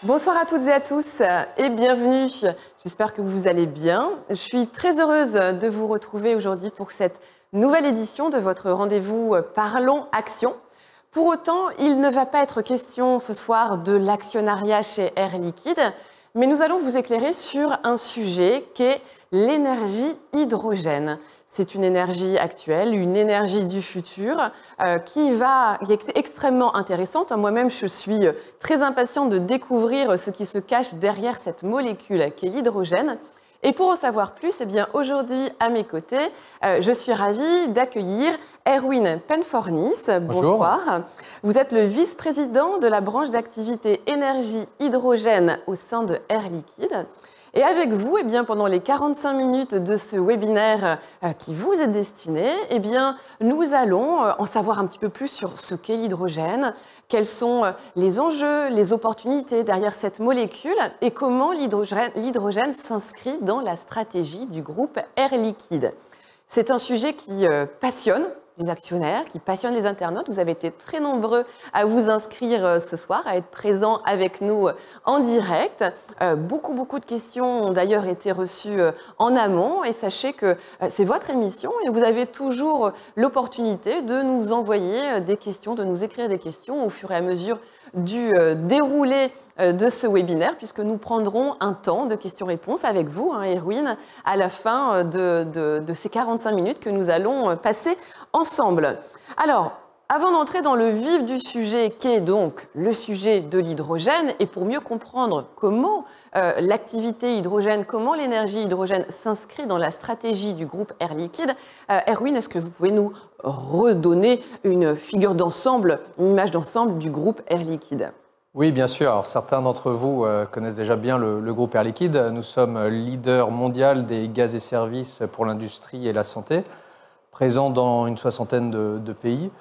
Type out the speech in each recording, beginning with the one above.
Bonsoir à toutes et à tous et bienvenue. J'espère que vous allez bien. Je suis très heureuse de vous retrouver aujourd'hui pour cette nouvelle édition de votre rendez-vous Parlons Action. Pour autant, il ne va pas être question ce soir de l'actionnariat chez Air Liquide, mais nous allons vous éclairer sur un sujet qui est l'énergie hydrogène. C'est une énergie actuelle, une énergie du futur qui est extrêmement intéressante. Moi-même, je suis très impatiente de découvrir ce qui se cache derrière cette molécule qui est l'hydrogène. Et pour en savoir plus, eh bien, aujourd'hui, à mes côtés, je suis ravie d'accueillir Erwin Penfornis. Bonsoir. Bonjour. Vous êtes le vice-président de la branche d'activité énergie hydrogène au sein de Air Liquide. Et avec vous, eh bien, pendant les 45 minutes de ce webinaire qui vous est destiné, eh bien, nous allons en savoir un petit peu plus sur ce qu'est l'hydrogène, quels sont les enjeux, les opportunités derrière cette molécule et comment l'hydrogène s'inscrit dans la stratégie du groupe Air Liquide. C'est un sujet qui passionne les actionnaires, qui passionne les internautes. Vous avez été très nombreux à vous inscrire ce soir, à être présents avec nous en direct. Beaucoup de questions ont d'ailleurs été reçues en amont. Et sachez que c'est votre émission et vous avez toujours l'opportunité de nous envoyer des questions, de nous écrire des questions au fur et à mesure du déroulé de ce webinaire, puisque nous prendrons un temps de questions-réponses avec vous, Erwin, à la fin de ces 45 minutes que nous allons passer ensemble. Alors, avant d'entrer dans le vif du sujet, qui est donc le sujet de l'hydrogène, et pour mieux comprendre comment l'activité hydrogène, comment l'énergie hydrogène s'inscrit dans la stratégie du groupe Air Liquide, Erwin, est-ce que vous pouvez nous redonner une figure d'ensemble, une image d'ensemble du groupe Air Liquide ? Oui, bien sûr. Alors, certains d'entre vous connaissent déjà bien le groupe Air Liquide. Nous sommes leader mondial des gaz et services pour l'industrie et la santé, présents dans une soixantaine de pays.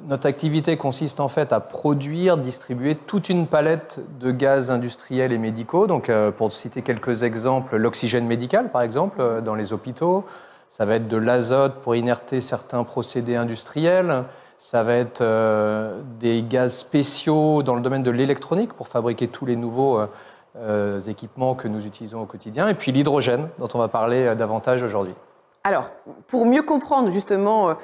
Notre activité consiste en fait à produire, distribuer toute une palette de gaz industriels et médicaux. Donc, pour citer quelques exemples, l'oxygène médical, par exemple, dans les hôpitaux. Ça va être de l'azote pour inerter certains procédés industriels. Ça va être des gaz spéciaux dans le domaine de l'électronique pour fabriquer tous les nouveaux équipements que nous utilisons au quotidien. Et puis l'hydrogène, dont on va parler davantage aujourd'hui. Alors, pour mieux comprendre justement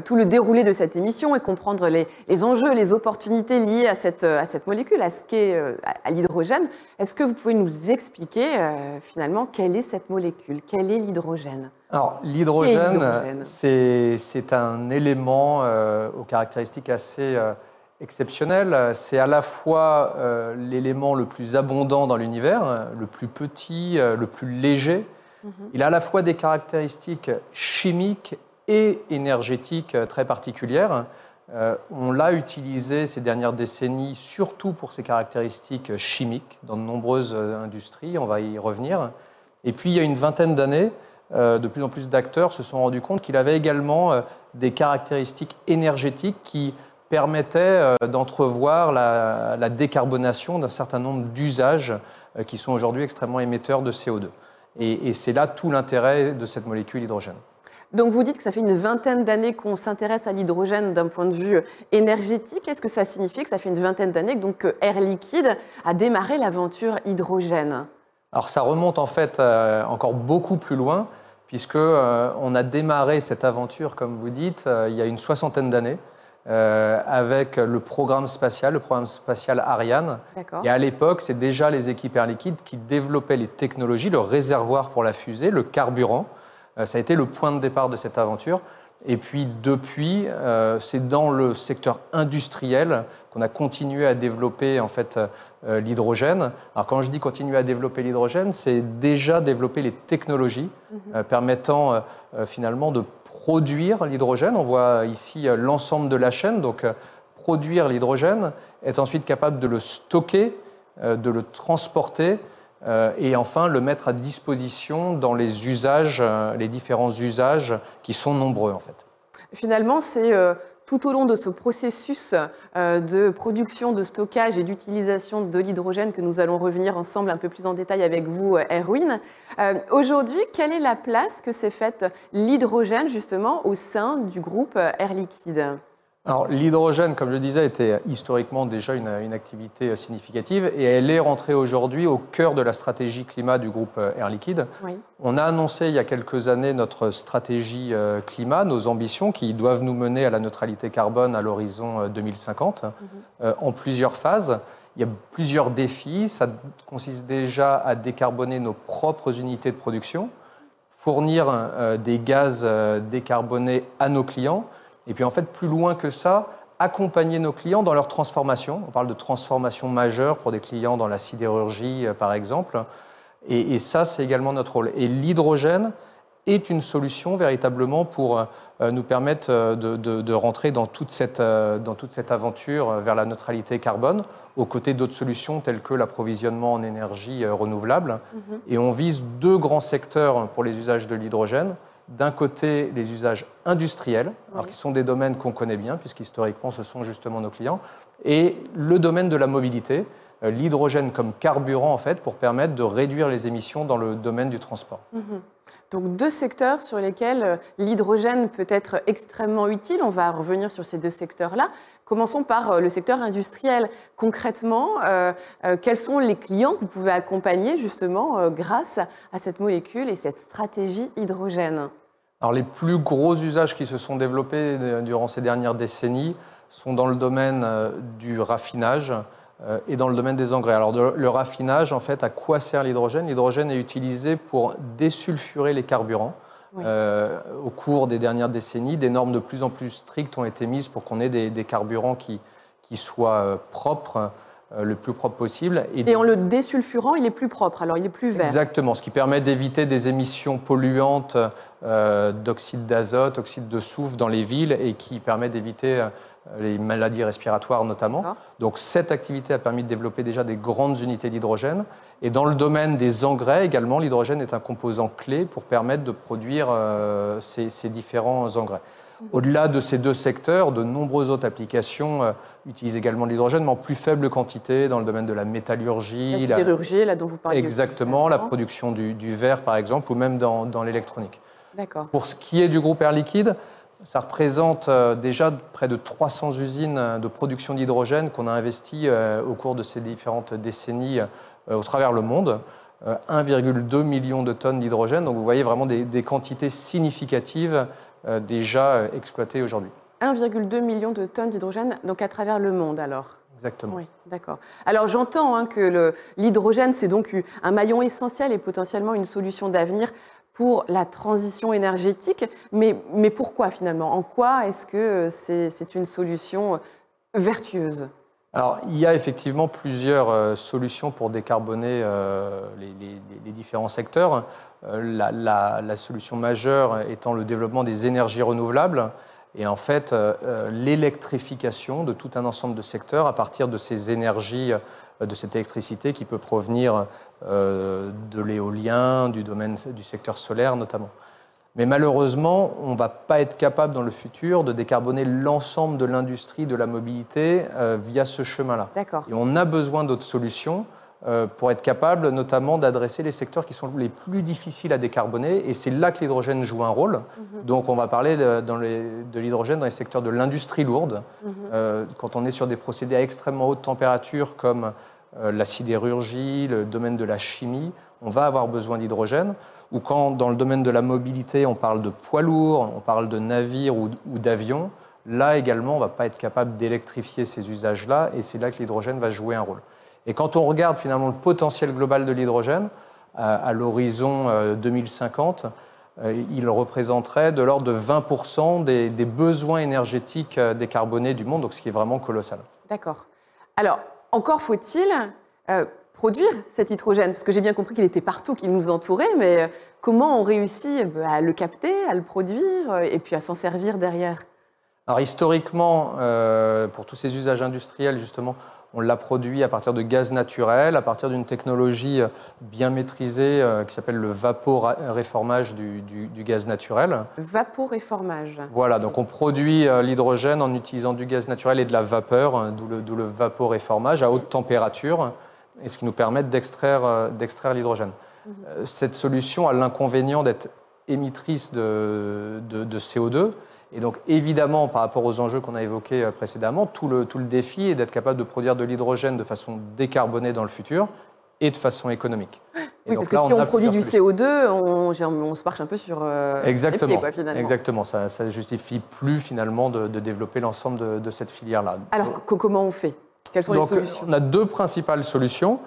tout le déroulé de cette émission et comprendre les enjeux, les opportunités liées à cette molécule, à ce qu'est à l'hydrogène, est-ce que vous pouvez nous expliquer finalement quelle est cette molécule, quel est l'hydrogène ? Alors, l'hydrogène, c'est un élément aux caractéristiques assez exceptionnelles. C'est à la fois l'élément le plus abondant dans l'univers, le plus petit, le plus léger. Il a à la fois des caractéristiques chimiques et énergétiques très particulières. On l'a utilisé ces dernières décennies surtout pour ses caractéristiques chimiques dans de nombreuses industries, on va y revenir. Et puis il y a une vingtaine d'années, de plus en plus d'acteurs se sont rendus compte qu'il avait également des caractéristiques énergétiques qui permettaient d'entrevoir la décarbonation d'un certain nombre d'usages qui sont aujourd'hui extrêmement émetteurs de CO2. Et c'est là tout l'intérêt de cette molécule hydrogène. Donc vous dites que ça fait une vingtaine d'années qu'on s'intéresse à l'hydrogène d'un point de vue énergétique. Est-ce que ça signifie que ça fait une vingtaine d'années que Air Liquide a démarré l'aventure hydrogène ? Alors ça remonte en fait encore beaucoup plus loin, puisqu'on a démarré cette aventure, comme vous dites, il y a une soixantaine d'années, avec le programme spatial Ariane. Et à l'époque, c'est déjà les équipes Air Liquide qui développaient les technologies, le réservoir pour la fusée, le carburant. Ça a été le point de départ de cette aventure. Et puis depuis, c'est dans le secteur industriel qu'on a continué à développer en fait l'hydrogène. Alors quand je dis continuer à développer l'hydrogène, c'est déjà développer les technologies permettant finalement de produire l'hydrogène. On voit ici l'ensemble de la chaîne. Donc produire l'hydrogène, être ensuite capable de le stocker, de le transporter et enfin le mettre à disposition dans les usages, les différents usages qui sont nombreux en fait. Finalement, c'est tout au long de ce processus de production, de stockage et d'utilisation de l'hydrogène que nous allons revenir ensemble un peu plus en détail avec vous, Erwin. Aujourd'hui, quelle est la place que s'est faite l'hydrogène justement au sein du groupe Air Liquide ? Alors, l'hydrogène, comme je le disais, était historiquement déjà une activité significative et elle est rentrée aujourd'hui au cœur de la stratégie climat du groupe Air Liquide. Oui. On a annoncé il y a quelques années notre stratégie climat, nos ambitions qui doivent nous mener à la neutralité carbone à l'horizon 2050 en plusieurs phases. Il y a plusieurs défis. Ça consiste déjà à décarboner nos propres unités de production, fournir des gaz décarbonés à nos clients. Et puis en fait, plus loin que ça, accompagner nos clients dans leur transformation. On parle de transformation majeure pour des clients dans la sidérurgie, par exemple. Et ça, c'est également notre rôle. Et l'hydrogène est une solution véritablement pour nous permettre de rentrer dans toute cette aventure vers la neutralité carbone, aux côtés d'autres solutions telles que l'approvisionnement en énergie renouvelable. Et on vise deux grands secteurs pour les usages de l'hydrogène. D'un côté, les usages industriels, alors qui sont des domaines qu'on connaît bien, puisqu'historiquement, ce sont justement nos clients, et le domaine de la mobilité, l'hydrogène comme carburant, en fait, pour permettre de réduire les émissions dans le domaine du transport. Donc, deux secteurs sur lesquels l'hydrogène peut être extrêmement utile. On va revenir sur ces deux secteurs-là. Commençons par le secteur industriel. Concrètement, quels sont les clients que vous pouvez accompagner, justement, grâce à cette molécule et cette stratégie hydrogène ? Alors, les plus gros usages qui se sont développés durant ces dernières décennies sont dans le domaine du raffinage et dans le domaine des engrais. Alors, le raffinage, en fait, à quoi sert l'hydrogène ? L'hydrogène est utilisé pour désulfurer les carburants. Oui. Au cours des dernières décennies, des normes de plus en plus strictes ont été mises pour qu'on ait des carburants qui soient propres, le plus propre possible. Et en le désulfurant, il est plus propre, alors il est plus vert. Exactement, ce qui permet d'éviter des émissions polluantes d'oxyde d'azote, oxyde de soufre dans les villes et qui permet d'éviter les maladies respiratoires notamment. Donc cette activité a permis de développer déjà des grandes unités d'hydrogène. Et dans le domaine des engrais également, l'hydrogène est un composant clé pour permettre de produire ces différents engrais. Au-delà de ces deux secteurs, de nombreuses autres applications utilisent également l'hydrogène, mais en plus faible quantité dans le domaine de la métallurgie. La sidérurgie, là dont vous parliez. Exactement, la production du verre par exemple, ou même dans l'électronique. D'accord. Pour ce qui est du groupe Air Liquide, ça représente déjà près de 300 usines de production d'hydrogène qu'on a investies au cours de ces différentes décennies au travers le monde. 1,2 million de tonnes d'hydrogène, donc vous voyez vraiment des quantités significatives déjà exploitées aujourd'hui. 1,2 million de tonnes d'hydrogène, donc à travers le monde alors. Exactement. Oui, d'accord. Alors j'entends que l'hydrogène, c'est donc un maillon essentiel et potentiellement une solution d'avenir pour la transition énergétique. Mais pourquoi finalement ? En quoi est-ce que c'est une solution vertueuse ? Alors, il y a effectivement plusieurs solutions pour décarboner les différents secteurs. La solution majeure étant le développement des énergies renouvelables et en fait l'électrification de tout un ensemble de secteurs à partir de ces énergies, de cette électricité qui peut provenir de l'éolien, du secteur solaire notamment. Mais malheureusement, on ne va pas être capable dans le futur de décarboner l'ensemble de l'industrie de la mobilité via ce chemin-là. D'accord. Et on a besoin d'autres solutions pour être capable notamment d'adresser les secteurs qui sont les plus difficiles à décarboner. Et c'est là que l'hydrogène joue un rôle. Donc on va parler de l'hydrogène dans les secteurs de l'industrie lourde. Quand on est sur des procédés à extrêmement haute température comme la sidérurgie, le domaine de la chimie, on va avoir besoin d'hydrogène. Ou quand, dans le domaine de la mobilité, on parle de poids lourds, on parle de navires ou d'avions, là également, on ne va pas être capable d'électrifier ces usages-là, et c'est là que l'hydrogène va jouer un rôle. Et quand on regarde finalement le potentiel global de l'hydrogène, à l'horizon 2050, il représenterait de l'ordre de 20% des besoins énergétiques décarbonés du monde, donc ce qui est vraiment colossal. D'accord. Alors, encore faut-il produire cet hydrogène, parce que j'ai bien compris qu'il était partout, qu'il nous entourait, mais comment on réussit à le capter, à le produire et puis à s'en servir derrière ? Alors historiquement, pour tous ces usages industriels, justement, on l'a produit à partir de gaz naturel, à partir d'une technologie bien maîtrisée qui s'appelle le vaporéformage du gaz naturel. Vaporéformage. Voilà, donc on produit l'hydrogène en utilisant du gaz naturel et de la vapeur, d'où le vaporéformage à haute température, et ce qui nous permet d'extraire l'hydrogène. Cette solution a l'inconvénient d'être émettrice de CO2, Et donc, évidemment, par rapport aux enjeux qu'on a évoqués précédemment, tout le défi est d'être capable de produire de l'hydrogène de façon décarbonée dans le futur et de façon économique. Oui, parce que si on produit du CO2, on se marche un peu sur les pieds, quoi, finalement. Exactement, ça ne justifie plus finalement de développer l'ensemble de cette filière-là. Alors, comment on fait? Quelles sont les solutions? On a deux principales solutions.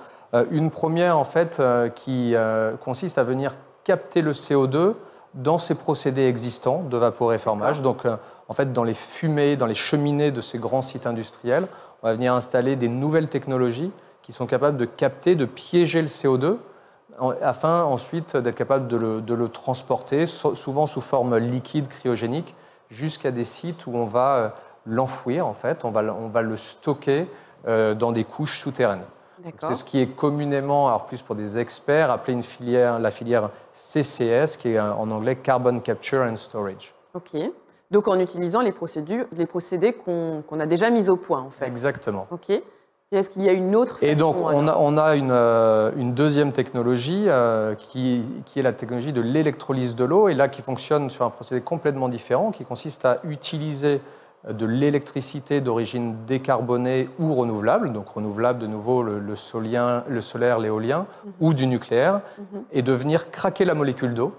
Une première, en fait, qui consiste à venir capter le CO2 dans ces procédés existants de vaporéformage. Donc, en fait, dans les fumées, dans les cheminées de ces grands sites industriels, on va venir installer des nouvelles technologies qui sont capables de capter, de piéger le CO2, afin ensuite d'être capable de le transporter, souvent sous forme liquide, cryogénique, jusqu'à des sites où on va l'enfouir, en fait, on va le stocker dans des couches souterraines. C'est ce qui est communément, alors plus pour des experts, appelé la filière CCS, qui est en anglais Carbon Capture and Storage. OK. Donc en utilisant les procédés qu'on a déjà mis au point, en fait. Exactement. OK. Et est-ce qu'il y a une autre façon? Et donc on a une deuxième technologie qui est la technologie de l'électrolyse de l'eau, et là qui fonctionne sur un procédé complètement différent, qui consiste à utiliser de l'électricité d'origine décarbonée ou renouvelable, donc renouvelable de nouveau le solaire, l'éolien, ou du nucléaire, et de venir craquer la molécule d'eau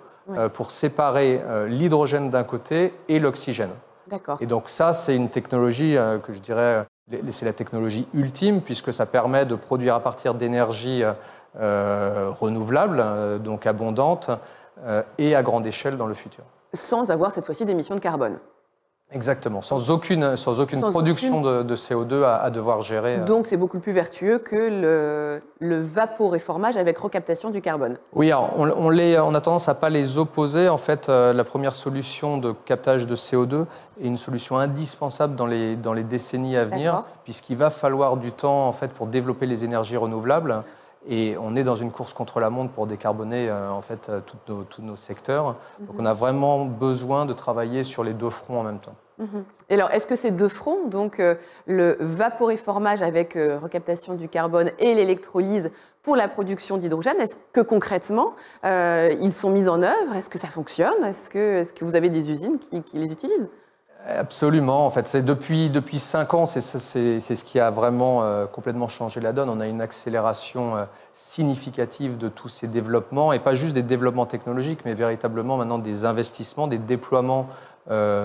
pour séparer l'hydrogène d'un côté et l'oxygène. D'accord. Et donc ça, c'est une technologie que je dirais, c'est la technologie ultime, puisque ça permet de produire à partir d'énergie renouvelable, donc abondante, et à grande échelle dans le futur. Sans avoir cette fois-ci d'émissions de carbone. Exactement, sans aucune production de CO2 à devoir gérer. Donc c'est beaucoup plus vertueux que le vaporéformage avec recaptation du carbone. Oui, alors on a tendance à ne pas les opposer. En fait, la première solution de captage de CO2 est une solution indispensable dans les décennies à venir, puisqu'il va falloir du temps en fait, pour développer les énergies renouvelables. Et on est dans une course contre la montre pour décarboner en fait, tous nos secteurs. Donc on a vraiment besoin de travailler sur les deux fronts en même temps. Et alors, est-ce que ces deux fronts, donc le vaporéformage avec recaptation du carbone et l'électrolyse pour la production d'hydrogène, est-ce que concrètement, ils sont mis en œuvre? Est-ce que ça fonctionne? Est-ce que vous avez des usines qui les utilisent? Absolument. En fait, c'est depuis 5 ans, c'est ce qui a vraiment complètement changé la donne. On a une accélération significative de tous ces développements, et pas juste des développements technologiques, mais véritablement maintenant des investissements, des déploiements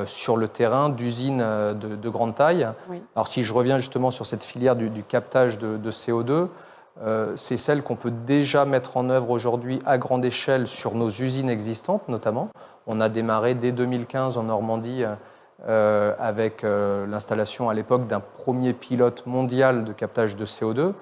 sur le terrain d'usines de grande taille. Oui. Alors si je reviens justement sur cette filière du captage de CO2, c'est celle qu'on peut déjà mettre en œuvre aujourd'hui à grande échelle sur nos usines existantes notamment. On a démarré dès 2015 en Normandie avec l'installation à l'époque d'un premier pilote mondial de captage de CO2.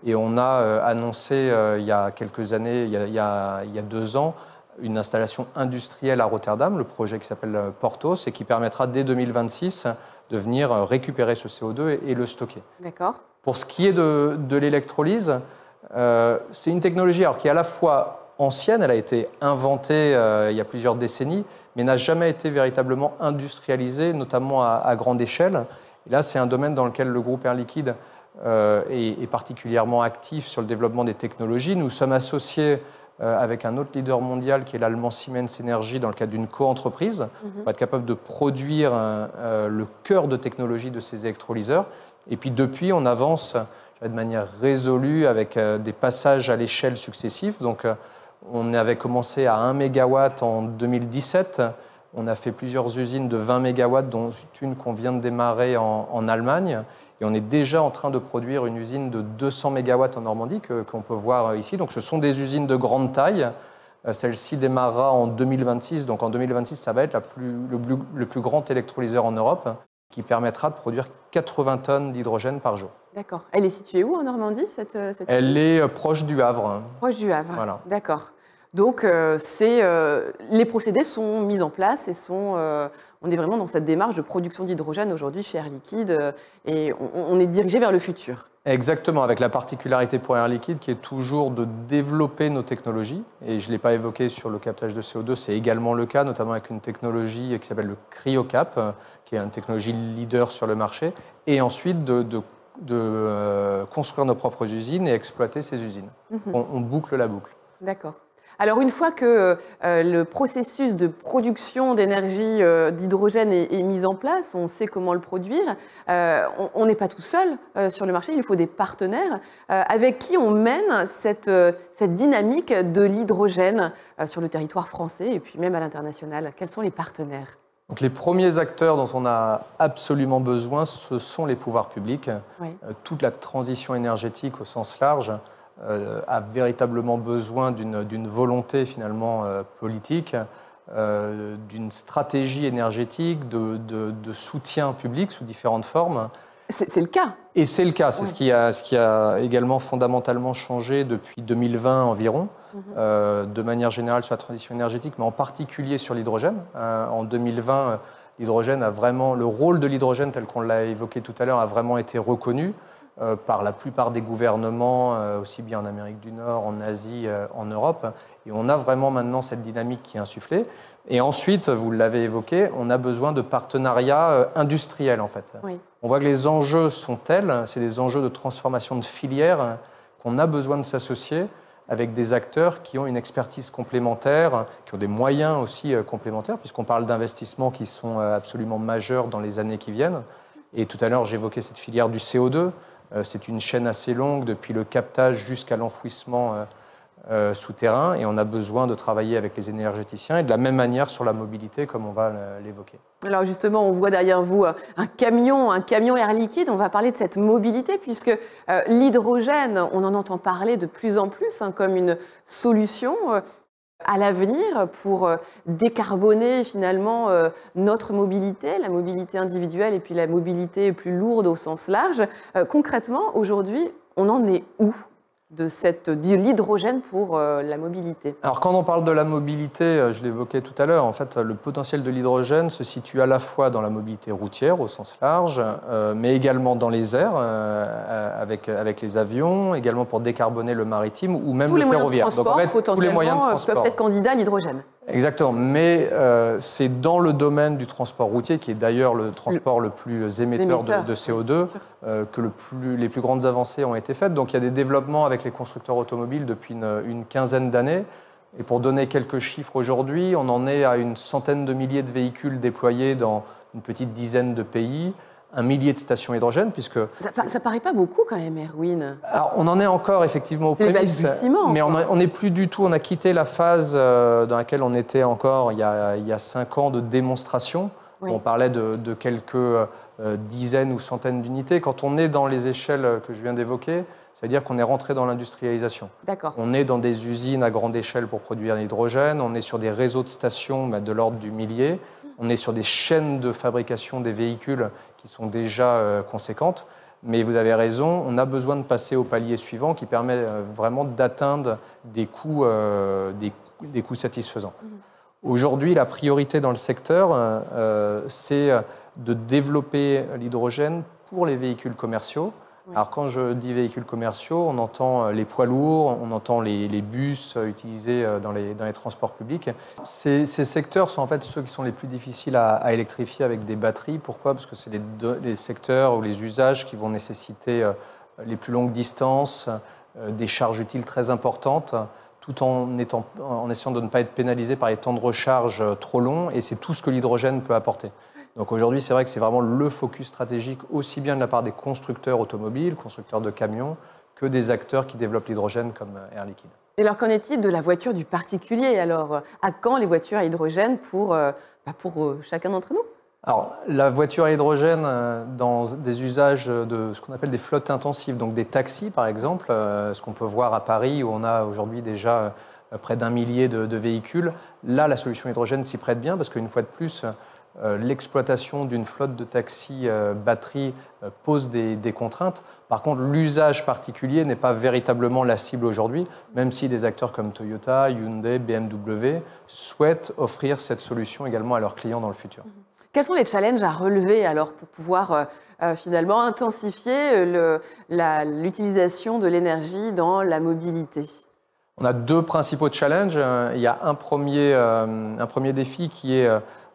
Et on a annoncé il y a quelques années, il y a 2 ans, une installation industrielle à Rotterdam, le projet qui s'appelle Porthos, et qui permettra dès 2026 de venir récupérer ce CO2 et le stocker. D'accord. Pour ce qui est de l'électrolyse, c'est une technologie alors, qui est à la fois ancienne, elle a été inventée il y a plusieurs décennies, mais n'a jamais été véritablement industrialisée, notamment à grande échelle. Et là, c'est un domaine dans lequel le groupe Air Liquide est particulièrement actif sur le développement des technologies. Nous sommes associés avec un autre leader mondial qui est l'allemand Siemens Energy dans le cadre d'une co-entreprise. On va être capable de produire le cœur de technologie de ces électrolyseurs. Et puis depuis, on avance de manière résolue avec des passages à l'échelle successifs. Donc, on avait commencé à 1 MW en 2017. On a fait plusieurs usines de 20 MW, dont une qu'on vient de démarrer en Allemagne. Et on est déjà en train de produire une usine de 200 MW en Normandie qu'on peut voir ici. Donc ce sont des usines de grande taille. Celle-ci démarrera en 2026. Donc en 2026, ça va être le plus grand électrolyseur en Europe, qui permettra de produire 80 tonnes d'hydrogène par jour. D'accord. Elle est située où en Normandie, cette Elle est proche du Havre. Proche du Havre, voilà. D'accord. Donc les procédés sont mis en place et on est vraiment dans cette démarche de production d'hydrogène aujourd'hui chez Air Liquide et on est dirigé vers le futur. Exactement, avec la particularité pour Air Liquide qui est toujours de développer nos technologies. Et je ne l'ai pas évoqué sur le captage de CO2, c'est également le cas, notamment avec une technologie qui s'appelle le CryoCap, qui est une technologie leader sur le marché. Et ensuite de construire nos propres usines et exploiter ces usines. On boucle la boucle. D'accord. Alors une fois que le processus de production d'énergie d'hydrogène est mis en place, on sait comment le produire, on n'est pas tout seul sur le marché, il faut des partenaires avec qui on mène cette dynamique de l'hydrogène sur le territoire français et puis même à l'international. Quels sont les partenaires ? Donc les premiers acteurs dont on a absolument besoin, ce sont les pouvoirs publics. Oui. Toute la transition énergétique au sens large a véritablement besoin d'une volonté finalement politique, d'une stratégie énergétique, de soutien public sous différentes formes. C'est le cas. Et c'est le cas, c'est Oui. ce qui a également fondamentalement changé depuis 2020 environ, de manière générale sur la transition énergétique, mais en particulier sur l'hydrogène. En 2020, l'hydrogène a vraiment, le rôle de l'hydrogène tel qu'on l'a évoqué tout à l'heure a vraiment été reconnu par la plupart des gouvernements, aussi bien en Amérique du Nord, en Asie, en Europe. Et on a vraiment maintenant cette dynamique qui est insufflée. Et ensuite, vous l'avez évoqué, on a besoin de partenariats industriels en fait. Oui. On voit que les enjeux sont tels, c'est des enjeux de transformation de filière, qu'on a besoin de s'associer avec des acteurs qui ont une expertise complémentaire, qui ont des moyens aussi complémentaires, puisqu'on parle d'investissements qui sont absolument majeurs dans les années qui viennent. Et tout à l'heure, j'évoquais cette filière du CO2. C'est une chaîne assez longue, depuis le captage jusqu'à l'enfouissement souterrain, et on a besoin de travailler avec les énergéticiens, et de la même manière sur la mobilité, comme on va l'évoquer. Alors justement, on voit derrière vous un camion Air Liquide. On va parler de cette mobilité puisque l'hydrogène, on en entend parler de plus en plus comme une solution à l'avenir pour décarboner finalement notre mobilité, la mobilité individuelle et puis la mobilité plus lourde au sens large. Concrètement, aujourd'hui, on en est où de l'hydrogène pour la mobilité? Alors quand on parle de la mobilité, je l'évoquais tout à l'heure, en fait, le potentiel de l'hydrogène se situe à la fois dans la mobilité routière au sens large, mais également dans les airs, avec les avions, également pour décarboner le maritime ou même le ferroviaire. Donc en fait, tous les moyens de transport peuvent être candidats à l'hydrogène. Exactement, mais c'est dans le domaine du transport routier, qui est d'ailleurs le transport le plus émetteur de CO2, que les plus grandes avancées ont été faites. Donc il y a des développements avec les constructeurs automobiles depuis une quinzaine d'années. Et pour donner quelques chiffres aujourd'hui, on en est à une centaine de milliers de véhicules déployés dans une petite dizaine de pays, un millier de stations hydrogène, puisque... Ça paraît pas beaucoup quand même, Erwin. Alors, on en est encore effectivement au prémices, mais on n'est plus du tout, on a quitté la phase dans laquelle on était encore il y a 5 ans de démonstration. Oui. On parlait de quelques dizaines ou centaines d'unités. Quand on est dans les échelles que je viens d'évoquer, c'est-à-dire qu'on est rentré dans l'industrialisation. D'accord. On est dans des usines à grande échelle pour produire l'hydrogène, on est sur des réseaux de stations de l'ordre du millier, on est sur des chaînes de fabrication des véhicules qui sont déjà conséquentes. Mais vous avez raison, on a besoin de passer au palier suivant qui permet vraiment d'atteindre des coûts satisfaisants. Aujourd'hui, la priorité dans le secteur, c'est de développer l'hydrogène pour les véhicules commerciaux. Oui. Alors quand je dis véhicules commerciaux, on entend les poids lourds, on entend les bus utilisés dans les transports publics. Ces secteurs sont en fait ceux qui sont les plus difficiles à électrifier avec des batteries. Pourquoi? Parce que c'est les secteurs ou les usages qui vont nécessiter les plus longues distances, des charges utiles très importantes, tout en essayant de ne pas être pénalisé par les temps de recharge trop longs. Et c'est tout ce que l'hydrogène peut apporter. Donc aujourd'hui, c'est vrai que c'est vraiment le focus stratégique aussi bien de la part des constructeurs automobiles, constructeurs de camions, que des acteurs qui développent l'hydrogène comme Air Liquide. Et alors qu'en est-il de la voiture du particulier? Alors à quand les voitures à hydrogène pour chacun d'entre nous? Alors la voiture à hydrogène dans des usages de ce qu'on appelle des flottes intensives, donc des taxis par exemple, ce qu'on peut voir à Paris où on a aujourd'hui déjà près d'1 millier de véhicules. Là, la solution hydrogène s'y prête bien parce qu'une fois de plus, l'exploitation d'une flotte de taxis batterie pose des contraintes. Par contre, l'usage particulier n'est pas véritablement la cible aujourd'hui, même si des acteurs comme Toyota, Hyundai, BMW souhaitent offrir cette solution également à leurs clients dans le futur. Quels sont les challenges à relever alors pour pouvoir finalement intensifier l'utilisation de l'énergie dans la mobilité? On a 2 principaux challenges. Il y a un premier défi qui est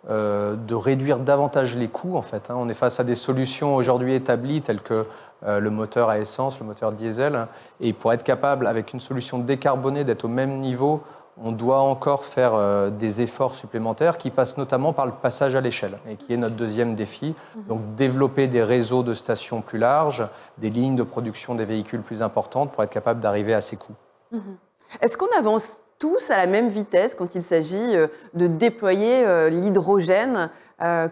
de réduire davantage les coûts en fait. On est face à des solutions aujourd'hui établies telles que le moteur à essence, le moteur diesel, et pour être capable avec une solution décarbonée d'être au même niveau, on doit encore faire des efforts supplémentaires qui passent notamment par le passage à l'échelle et qui est notre deuxième défi. Donc développer des réseaux de stations plus larges, des lignes de production des véhicules plus importantes pour être capable d'arriver à ces coûts. Est-ce qu'on avance tous à la même vitesse quand il s'agit de déployer l'hydrogène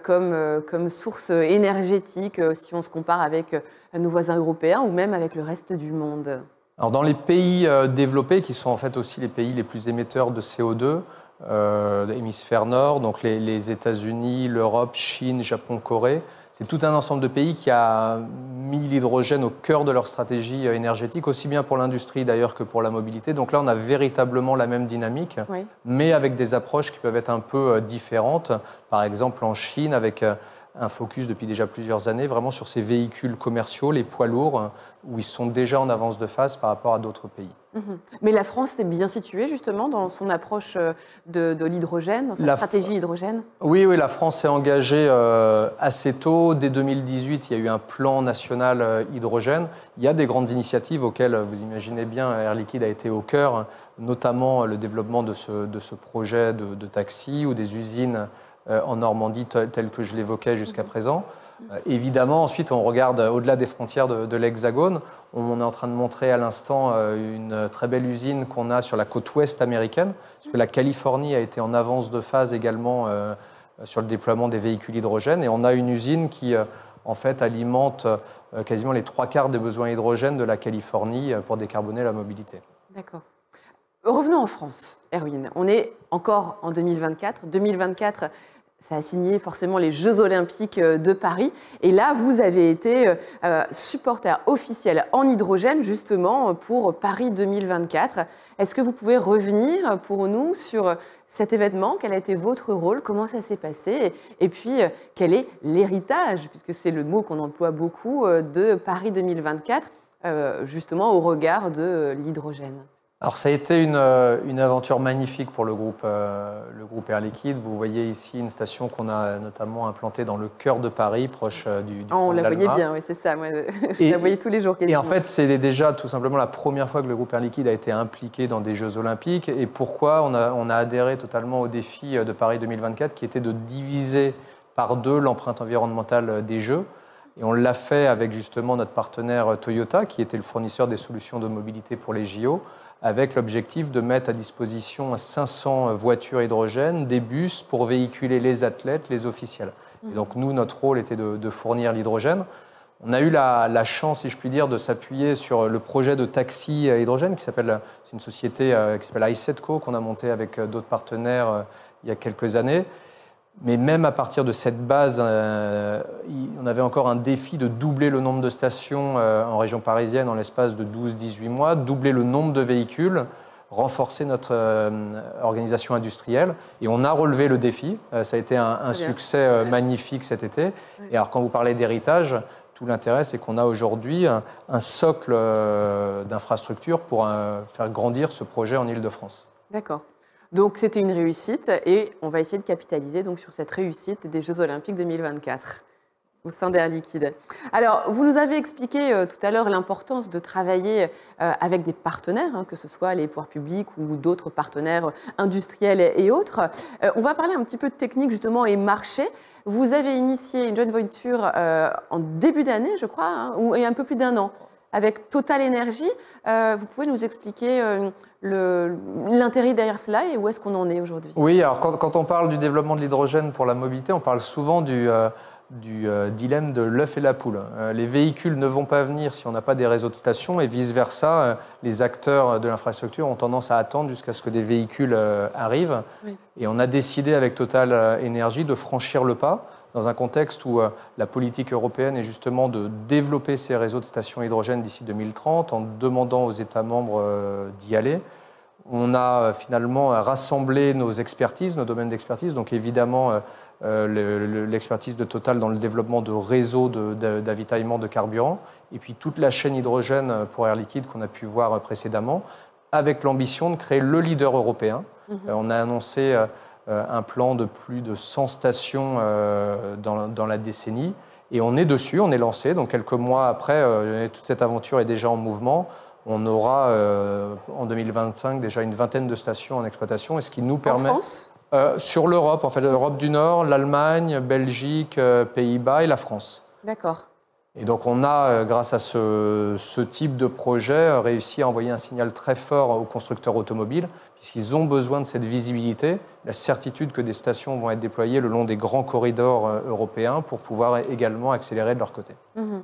comme source énergétique, si on se compare avec nos voisins européens ou même avec le reste du monde? Alors dans les pays développés, qui sont en fait aussi les pays les plus émetteurs de CO2, l'hémisphère nord, donc les États-Unis, l'Europe, Chine, Japon, Corée, c'est tout un ensemble de pays qui a mis l'hydrogène au cœur de leur stratégie énergétique, aussi bien pour l'industrie d'ailleurs que pour la mobilité. Donc là, on a véritablement la même dynamique, oui, mais avec des approches qui peuvent être un peu différentes. Par exemple, en Chine, avec un focus depuis déjà plusieurs années vraiment sur ces véhicules commerciaux, les poids lourds, où ils sont déjà en avance de phase par rapport à d'autres pays. Mais la France est bien située justement dans son approche de l'hydrogène, dans sa stratégie hydrogène? Oui, la France s'est engagée assez tôt. Dès 2018, il y a eu un plan national hydrogène. Il y a des grandes initiatives auxquelles, vous imaginez bien, Air Liquide a été au cœur, notamment le développement de ce projet de taxi ou des usines en Normandie, tel que je l'évoquais jusqu'à présent. Évidemment, ensuite, on regarde au-delà des frontières de l'Hexagone. On est en train de montrer à l'instant une très belle usine qu'on a sur la côte ouest américaine, parce que la Californie a été en avance de phase également sur le déploiement des véhicules hydrogène. Et on a une usine qui, en fait, alimente quasiment les 3/4 des besoins hydrogène de la Californie pour décarboner la mobilité. D'accord. Revenons en France, Erwin. On est encore en 2024. 2024, ça a signé forcément les Jeux Olympiques de Paris. Et là, vous avez été supporter officiel en hydrogène, justement, pour Paris 2024. Est-ce que vous pouvez revenir pour nous sur cet événement? Quel a été votre rôle? Comment ça s'est passé? Et puis, quel est l'héritage, puisque c'est le mot qu'on emploie beaucoup, de Paris 2024, justement au regard de l'hydrogène? Alors ça a été une aventure magnifique pour le groupe Air Liquide. Vous voyez ici une station qu'on a notamment implantée dans le cœur de Paris, proche du pont de l'Alma. On la voyait bien, oui, c'est ça. Moi, je la voyais tous les jours. Et en fait, c'est déjà tout simplement la première fois que le groupe Air Liquide a été impliqué dans des Jeux Olympiques. Et pourquoi on a adhéré totalement au défi de Paris 2024, qui était de diviser par 2 l'empreinte environnementale des Jeux. Et on l'a fait avec justement notre partenaire Toyota, qui était le fournisseur des solutions de mobilité pour les JO, avec l'objectif de mettre à disposition 500 voitures hydrogène, des bus pour véhiculer les athlètes, les officiels. Et donc nous, notre rôle était de fournir l'hydrogène. On a eu la chance, si je puis dire, de s'appuyer sur le projet de taxi hydrogène, c'est une société qui s'appelle iSetco, qu'on a monté avec d'autres partenaires il y a quelques années. Mais même à partir de cette base, on avait encore un défi de doubler le nombre de stations en région parisienne en l'espace de 12-18 mois, doubler le nombre de véhicules, renforcer notre organisation industrielle. Et on a relevé le défi. Ça a été un succès magnifique cet été. Oui. Et alors, quand vous parlez d'héritage, tout l'intérêt, c'est qu'on a aujourd'hui un socle d'infrastructures pour faire grandir ce projet en Île-de-France. D'accord. Donc c'était une réussite et on va essayer de capitaliser donc, sur cette réussite des Jeux Olympiques 2024 au sein d'Air Liquide. Alors, vous nous avez expliqué tout à l'heure l'importance de travailler avec des partenaires, que ce soit les pouvoirs publics ou d'autres partenaires industriels et autres. On va parler un petit peu de technique justement et marché. Vous avez initié une joint venture en début d'année, je crois, et un peu plus d'1 an. Avec Total Energy, vous pouvez nous expliquer l'intérêt derrière cela et où est-ce qu'on en est aujourd'hui? Oui, alors quand on parle du développement de l'hydrogène pour la mobilité, on parle souvent du dilemme de l'œuf et la poule. Les véhicules ne vont pas venir si on n'a pas des réseaux de stations et vice-versa. Les acteurs de l'infrastructure ont tendance à attendre jusqu'à ce que des véhicules arrivent. Oui. Et on a décidé avec Total Energy de franchir le pas dans un contexte où la politique européenne est justement de développer ces réseaux de stations hydrogène d'ici 2030 en demandant aux États membres d'y aller. On a finalement rassemblé nos expertises, nos domaines d'expertise, donc évidemment l'expertise de Total dans le développement de réseaux d'avitaillement de carburant, et puis toute la chaîne hydrogène pour Air Liquide qu'on a pu voir précédemment, avec l'ambition de créer le leader européen. On a annoncé un plan de plus de 100 stations dans la décennie. Et on est dessus, on est lancé. Donc quelques mois après, toute cette aventure est déjà en mouvement. on aura en 2025 déjà une vingtaine de stations en exploitation, et ce qui nous permet... En France ? Sur l'Europe, en fait, l'Europe du Nord, l'Allemagne, Belgique, Pays-Bas et la France. D'accord. Et donc on a, grâce à ce type de projet, réussi à envoyer un signal très fort aux constructeurs automobiles, puisqu'ils ont besoin de cette visibilité, la certitude que des stations vont être déployées le long des grands corridors européens pour pouvoir également accélérer de leur côté. Mmh.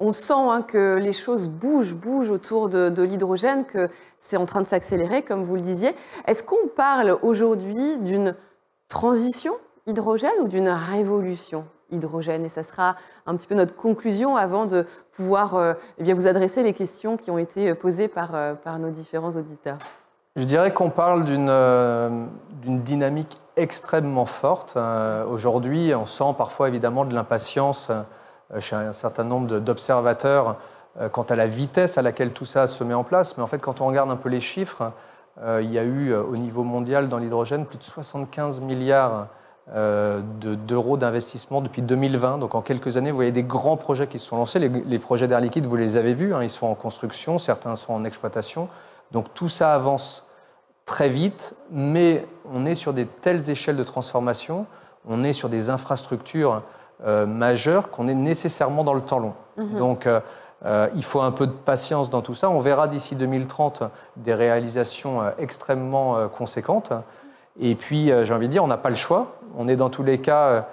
On sent que les choses bougent autour de l'hydrogène, que c'est en train de s'accélérer, comme vous le disiez. Est-ce qu'on parle aujourd'hui d'une transition hydrogène ou d'une révolution hydrogène? Et ça sera un petit peu notre conclusion avant de pouvoir vous adresser les questions qui ont été posées par nos différents auditeurs. Je dirais qu'on parle d'une dynamique extrêmement forte. Aujourd'hui, on sent parfois évidemment de l'impatience chez un certain nombre d'observateurs quant à la vitesse à laquelle tout ça se met en place. Mais en fait, quand on regarde un peu les chiffres, il y a eu au niveau mondial dans l'hydrogène plus de 75 milliards d'euros d'investissement depuis 2020. Donc en quelques années, vous voyez des grands projets qui se sont lancés. Les projets d'Air Liquide, vous les avez vus, ils sont en construction, certains sont en exploitation. Donc tout ça avance très vite, mais on est sur des telles échelles de transformation, on est sur des infrastructures majeures qu'on est nécessairement dans le temps long. Donc il faut un peu de patience dans tout ça. On verra d'ici 2030 des réalisations extrêmement conséquentes. Et puis, j'ai envie de dire, on n'a pas le choix. On est dans tous les cas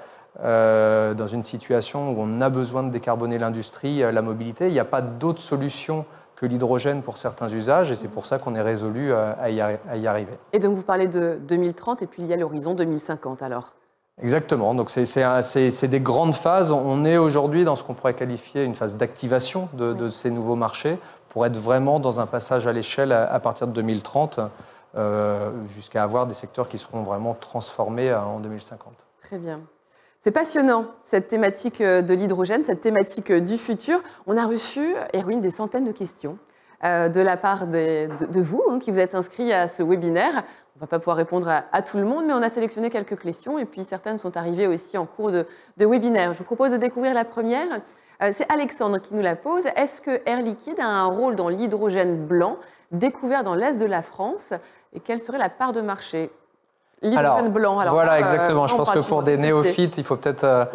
dans une situation où on a besoin de décarboner l'industrie, la mobilité. Il n'y a pas d'autre solution que l'hydrogène pour certains usages, et c'est pour ça qu'on est résolu à y arriver. Et donc, vous parlez de 2030, et puis il y a l'horizon 2050, alors? Exactement. Donc, c'est des grandes phases. On est aujourd'hui dans ce qu'on pourrait qualifier une phase d'activation de ces nouveaux marchés pour être vraiment dans un passage à l'échelle à partir de 2030, jusqu'à avoir des secteurs qui seront vraiment transformés en 2050. Très bien. C'est passionnant, cette thématique de l'hydrogène, cette thématique du futur. On a reçu, Erwin, des centaines de questions de la part de vous, qui vous êtes inscrits à ce webinaire. On ne va pas pouvoir répondre à tout le monde, mais on a sélectionné quelques questions et puis certaines sont arrivées aussi en cours de webinaire. Je vous propose de découvrir la première. C'est Alexandre qui nous la pose. Est-ce que Air Liquide a un rôle dans l'hydrogène blanc découvert dans l'Est de la France et quelle serait la part de marché? L'hydrogène blanc. Alors, voilà, exactement. Je pense que pour des néophytes, il faut peut-être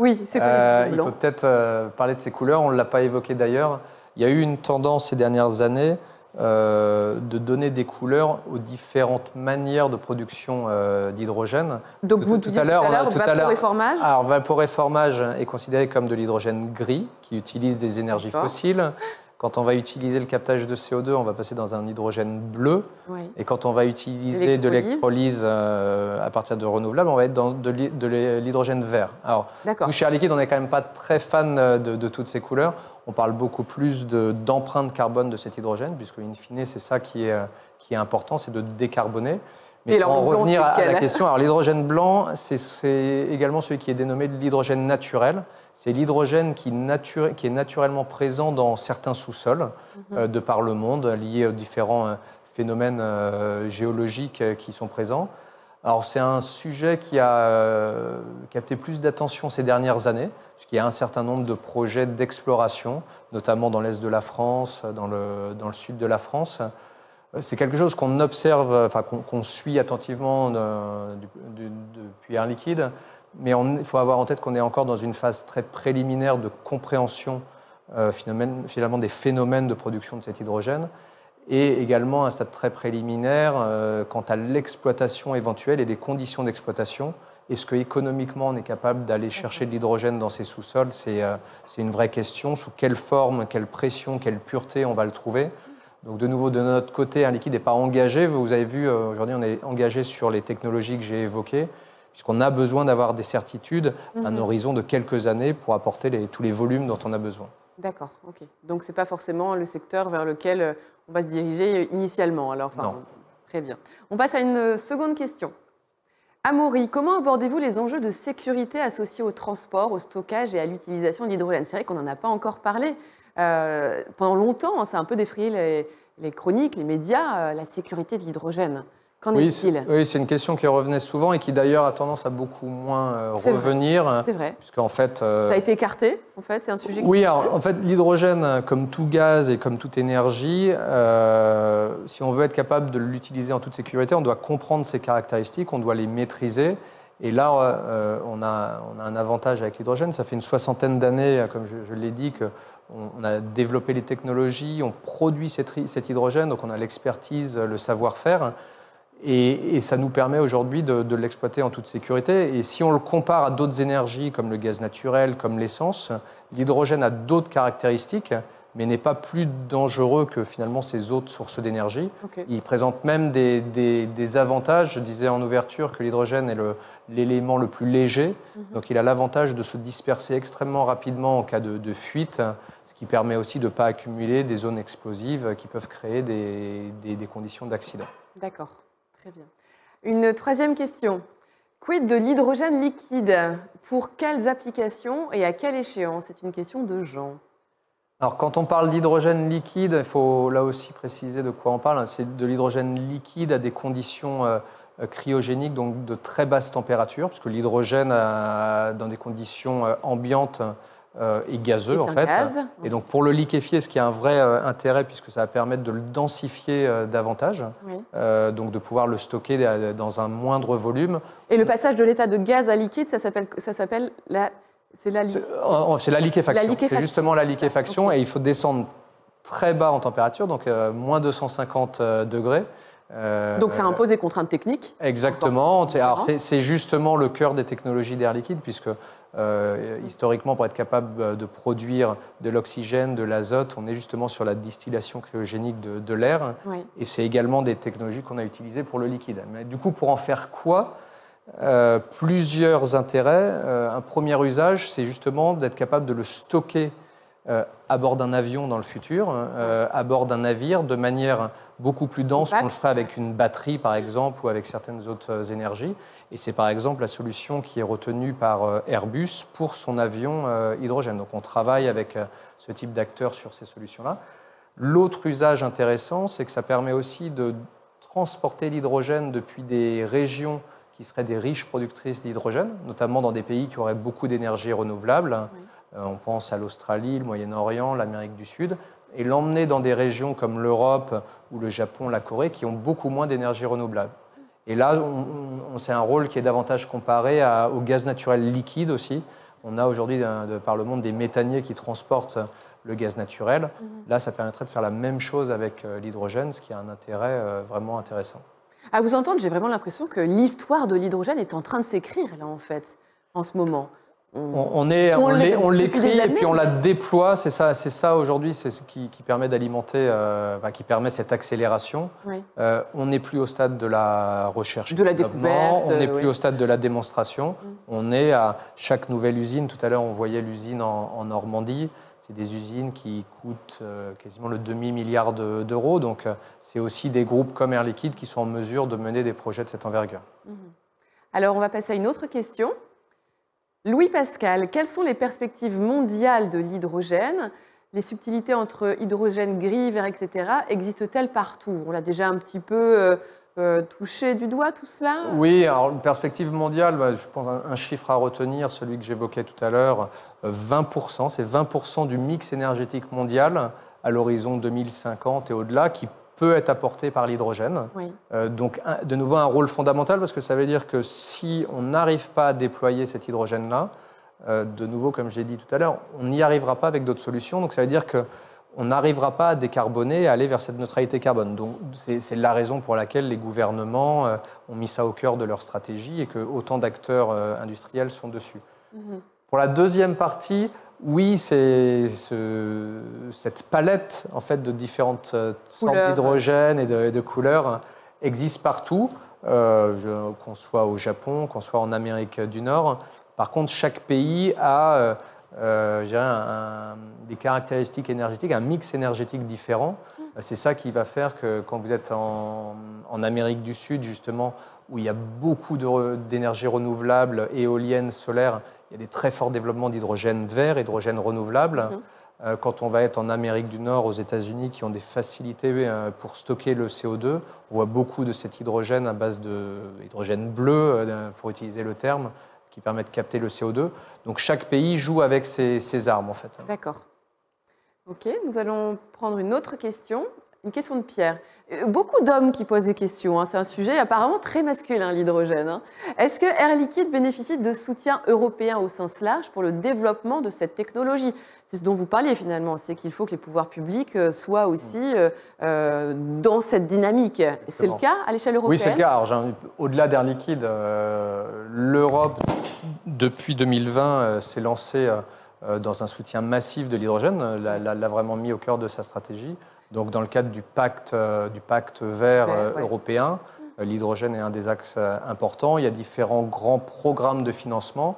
parler de ces couleurs. On ne l'a pas évoqué d'ailleurs. Il y a eu une tendance ces dernières années de donner des couleurs aux différentes manières de production d'hydrogène. Donc vous tout à l'heure, vaporéformage. Alors, vaporéformage est considéré comme de l'hydrogène gris, qui utilise des énergies fossiles. Quand on va utiliser le captage de CO2, on va passer dans un hydrogène bleu. Oui. Et quand on va utiliser de l'électrolyse à partir de renouvelables, on va être dans de l'hydrogène vert. Alors, nous, chez Air Liquide, on n'est quand même pas très fan de toutes ces couleurs. On parle beaucoup plus d'empreinte carbone de cet hydrogène, puisque, in fine, c'est ça qui est important, c'est de décarboner. Mais pour en revenir à la question, alors l'hydrogène blanc, c'est également celui qui est dénommé l'hydrogène naturel. C'est l'hydrogène qui est naturellement présent dans certains sous-sols de par le monde, liés aux différents phénomènes géologiques qui sont présents. Alors c'est un sujet qui a capté plus d'attention ces dernières années, puisqu'il y a un certain nombre de projets d'exploration, notamment dans l'Est de la France, dans le sud de la France. C'est quelque chose qu'on observe, enfin qu'on suit attentivement depuis Air Liquide, mais il faut avoir en tête qu'on est encore dans une phase très préliminaire de compréhension finalement des phénomènes de production de cet hydrogène, et également un stade très préliminaire quant à l'exploitation éventuelle et les conditions d'exploitation. Est-ce qu'économiquement on est capable d'aller chercher de l'hydrogène dans ces sous-sols? C'est une vraie question. Sous quelle forme, quelle pression, quelle pureté on va le trouver? Donc de nouveau, de notre côté, Air Liquide n'est pas engagé. Vous avez vu, aujourd'hui, on est engagé sur les technologies que j'ai évoquées, puisqu'on a besoin d'avoir des certitudes à un horizon de quelques années pour apporter tous les volumes dont on a besoin. D'accord, ok. Donc ce n'est pas forcément le secteur vers lequel on va se diriger initialement. Alors, non. Très bien. On passe à une seconde question. Amaury, comment abordez-vous les enjeux de sécurité associés au transport, au stockage et à l'utilisation de l'hydrogène? C'est vrai qu'on n'en a pas encore parlé. Pendant longtemps, ça a un peu défrayé les chroniques, les médias, la sécurité de l'hydrogène. Qu'en est-il? Oui, c'est une question qui revenait souvent et qui d'ailleurs a tendance à beaucoup moins revenir. C'est vrai. Puisqu'en fait, ça a été écarté, en fait, c'est un sujet. Oui, alors, en fait, l'hydrogène, comme tout gaz et comme toute énergie, si on veut être capable de l'utiliser en toute sécurité, on doit comprendre ses caractéristiques, on doit les maîtriser. Et là, on a un avantage avec l'hydrogène. Ça fait une 60aine d'années, comme je l'ai dit, qu'on a développé les technologies, on produit cet hydrogène, donc on a l'expertise, le savoir-faire. Et ça nous permet aujourd'hui de l'exploiter en toute sécurité. Et si on le compare à d'autres énergies comme le gaz naturel, comme l'essence, l'hydrogène a d'autres caractéristiques, mais n'est pas plus dangereux que finalement ces autres sources d'énergie. Okay. Il présente même des avantages. Je disais en ouverture que l'hydrogène est l'élément le plus léger. Donc il a l'avantage de se disperser extrêmement rapidement en cas de fuite, ce qui permet aussi de ne pas accumuler des zones explosives qui peuvent créer des conditions d'accident. D'accord. Très bien. Une troisième question. Quid de l'hydrogène liquide? Pour quelles applications et à quelle échéance? C'est une question de Jean. Alors, quand on parle d'hydrogène liquide, il faut là aussi préciser de quoi on parle. C'est de l'hydrogène liquide à des conditions cryogéniques, donc de très basse température, puisque l'hydrogène, dans des conditions ambiantes, est gazeux en fait. Gaz. Et donc pour le liquéfier, ce qui a un vrai intérêt puisque ça va permettre de le densifier davantage, oui. Donc de pouvoir le stocker dans un moindre volume. Et le passage de l'état de gaz à liquide, ça s'appelle la... C'est la liquéfaction. C'est justement la liquéfaction. Okay. Et il faut descendre très bas en température, donc moins 250 degrés. Donc ça impose des contraintes techniques. Exactement. Alors c'est justement le cœur des technologies d'air liquide, puisque historiquement, pour être capable de produire de l'oxygène, de l'azote, on est justement sur la distillation cryogénique de l'air. Oui. Et c'est également des technologies qu'on a utilisées pour le liquide. Mais du coup, pour en faire quoi? Plusieurs intérêts. Un premier usage, c'est justement d'être capable de le stocker à bord d'un avion dans le futur, à bord d'un navire, de manière beaucoup plus dense qu'on le ferait avec une batterie, par exemple, ou avec certaines autres énergies. Et c'est par exemple la solution qui est retenue par Airbus pour son avion hydrogène. Donc on travaille avec ce type d'acteurs sur ces solutions-là. L'autre usage intéressant, c'est que ça permet aussi de transporter l'hydrogène depuis des régions qui seraient des riches productrices d'hydrogène, notamment dans des pays qui auraient beaucoup d'énergie renouvelable. Oui. On pense à l'Australie, le Moyen-Orient, l'Amérique du Sud, et l'emmener dans des régions comme l'Europe ou le Japon, la Corée, qui ont beaucoup moins d'énergie renouvelable. Et là, c'est un rôle qui est davantage comparé au gaz naturel liquide aussi. On a aujourd'hui par le monde des méthaniers qui transportent le gaz naturel. Là, ça permettrait de faire la même chose avec l'hydrogène, ce qui a un intérêt vraiment intéressant. À vous entendre, j'ai vraiment l'impression que l'histoire de l'hydrogène est en train de s'écrire, là, en fait, en ce moment. On l'écrit et puis on la déploie. C'est ça aujourd'hui, c'est ce qui permet d'alimenter, qui permet cette accélération. Oui. On n'est plus au stade de la recherche, de la découverte. On n'est plus au stade de la démonstration. On est à chaque nouvelle usine. Tout à l'heure, on voyait l'usine en Normandie. C'est des usines qui coûtent quasiment le demi-milliard d'euros. Donc, c'est aussi des groupes comme Air Liquide qui sont en mesure de mener des projets de cette envergure. Alors, on va passer à une autre question. Louis Pascal, quelles sont les perspectives mondiales de l'hydrogène? Les subtilités entre hydrogène gris, vert, etc. existent-elles partout? On l'a déjà un petit peu touché du doigt, tout cela? Oui, alors une perspective mondiale, je pense un chiffre à retenir, celui que j'évoquais tout à l'heure, 20%, c'est 20% du mix énergétique mondial à l'horizon 2050 et au-delà qui peut être apporté par l'hydrogène. Oui. Donc, de nouveau, un rôle fondamental parce que ça veut dire que si on n'arrive pas à déployer cet hydrogène-là, de nouveau, comme je l'ai dit tout à l'heure, on n'y arrivera pas avec d'autres solutions. Donc, ça veut dire qu'on n'arrivera pas à décarboner et à aller vers cette neutralité carbone. Donc, c'est la raison pour laquelle les gouvernements ont mis ça au cœur de leur stratégie et que autant d'acteurs industriels sont dessus. Pour la deuxième partie, oui, c'est cette palette en fait, de différentes sortes d'hydrogène et de couleurs existe partout, qu'on soit au Japon, qu'on soit en Amérique du Nord. Par contre, chaque pays a des caractéristiques énergétiques, un mix énergétique différent. C'est ça qui va faire que quand vous êtes en Amérique du Sud, justement, où il y a beaucoup d'énergie renouvelable, éolienne, solaire, il y a des très forts développements d'hydrogène vert, hydrogène renouvelable. quand on va être en Amérique du Nord, aux États-Unis, qui ont des facilités pour stocker le CO2, on voit beaucoup de cet hydrogène à base d'hydrogène bleu, pour utiliser le terme, qui permet de capter le CO2. Donc chaque pays joue avec ses armes, en fait. D'accord. Ok, nous allons prendre une autre question. Une question de Pierre. Beaucoup d'hommes qui posent des questions. Hein. C'est un sujet apparemment très masculin, l'hydrogène. Hein. Est-ce que Air Liquide bénéficie de soutien européen au sens large pour le développement de cette technologie? C'est ce dont vous parliez finalement, c'est qu'il faut que les pouvoirs publics soient aussi dans cette dynamique. C'est le cas à l'échelle européenne? Oui, c'est le cas. Au-delà d'Air Liquide, l'Europe, depuis 2020, s'est lancée dans un soutien massif de l'hydrogène, l'a vraiment mis au cœur de sa stratégie. Donc, dans le cadre du pacte vert européen, l'hydrogène est un des axes importants. Il y a différents grands programmes de financement.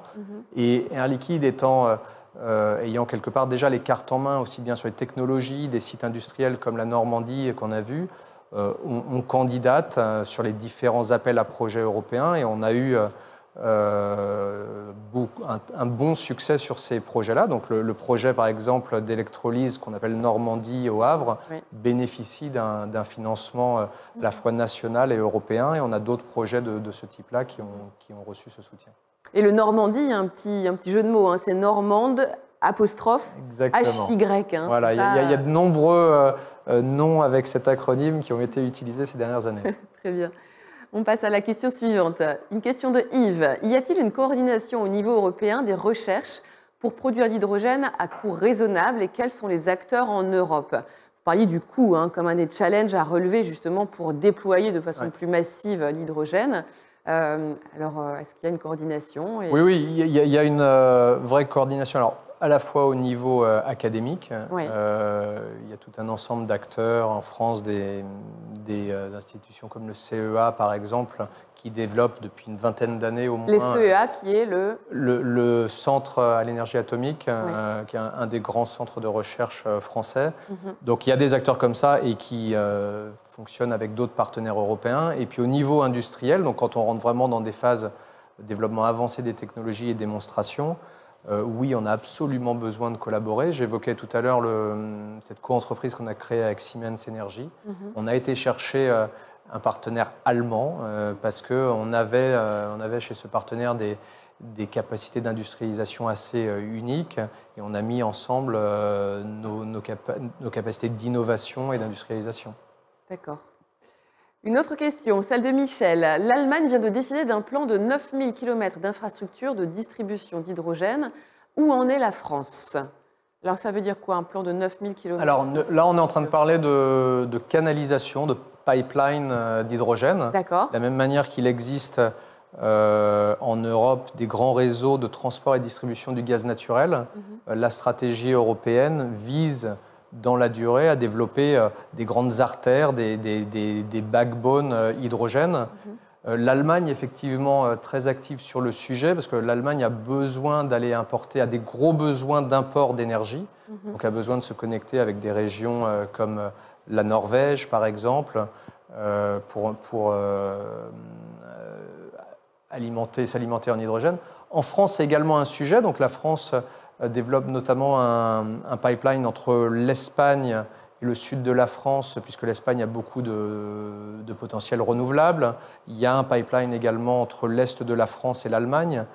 Et Air Liquide ayant quelque part déjà les cartes en main, aussi bien sur les technologies, des sites industriels comme la Normandie qu'on a vu, on candidate sur les différents appels à projets européens et on a eu un bon succès sur ces projets-là. Donc le projet, par exemple, d'électrolyse qu'on appelle Normandie au Havre, bénéficie d'un financement à la fois national et européen. Et on a d'autres projets de ce type-là qui ont reçu ce soutien. Et le Normandie, il y a un petit jeu de mots. Hein, c'est Normande apostrophe HY. Hein, voilà, il y a de nombreux noms avec cet acronyme qui ont été utilisés ces dernières années. Très bien. On passe à la question suivante. Une question de Yves. Y a-t-il une coordination au niveau européen des recherches pour produire l'hydrogène à coût raisonnable et quels sont les acteurs en Europe? Vous parliez du coût comme un des challenges à relever justement pour déployer de façon plus massive l'hydrogène. Alors, est-ce qu'il y a une coordination? Oui, il y a une vraie coordination. Alors, à la fois au niveau académique, il y a tout un ensemble d'acteurs en France, des institutions comme le CEA, par exemple, qui développent depuis une vingtaine d'années au moins. Les CEA, qui est le Centre à l'énergie atomique, qui est un des grands centres de recherche français. Donc, il y a des acteurs comme ça et qui fonctionnent avec d'autres partenaires européens. Et puis, au niveau industriel, donc quand on rentre vraiment dans des phases de développement avancé des technologies et démonstrations, oui, on a absolument besoin de collaborer. J'évoquais tout à l'heure cette co-entreprise qu'on a créée avec Siemens Energy. On a été chercher un partenaire allemand parce qu'on avait chez ce partenaire des capacités d'industrialisation assez uniques et on a mis ensemble nos capacités d'innovation et d'industrialisation. D'accord. Une autre question, celle de Michel. L'Allemagne vient de décider d'un plan de 9000 km d'infrastructures de distribution d'hydrogène. Où en est la France? Alors ça veut dire quoi, un plan de 9000 km? Alors là, on est en train de parler de canalisation, de pipeline d'hydrogène. D'accord. De la même manière qu'il existe en Europe des grands réseaux de transport et distribution du gaz naturel, la stratégie européenne vise dans la durée à développer des grandes artères, des backbones hydrogène. L'Allemagne est effectivement très active sur le sujet parce que l'Allemagne a besoin d'aller importer, a des gros besoins d'import d'énergie, donc a besoin de se connecter avec des régions comme la Norvège par exemple pour s'alimenter en hydrogène. En France, c'est également un sujet, donc la France développe notamment un pipeline entre l'Espagne et le sud de la France, puisque l'Espagne a beaucoup de potentiel renouvelable. Il y a un pipeline également entre l'est de la France et l'Allemagne.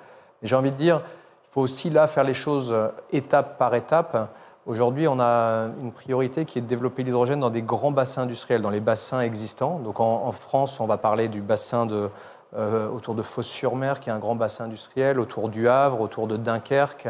J'ai envie de dire, il faut aussi là faire les choses étape par étape. Aujourd'hui, on a une priorité qui est de développer l'hydrogène dans des grands bassins industriels, dans les bassins existants. Donc en France, on va parler du bassin autour de Fos-sur-Mer, qui est un grand bassin industriel, autour du Havre, autour de Dunkerque.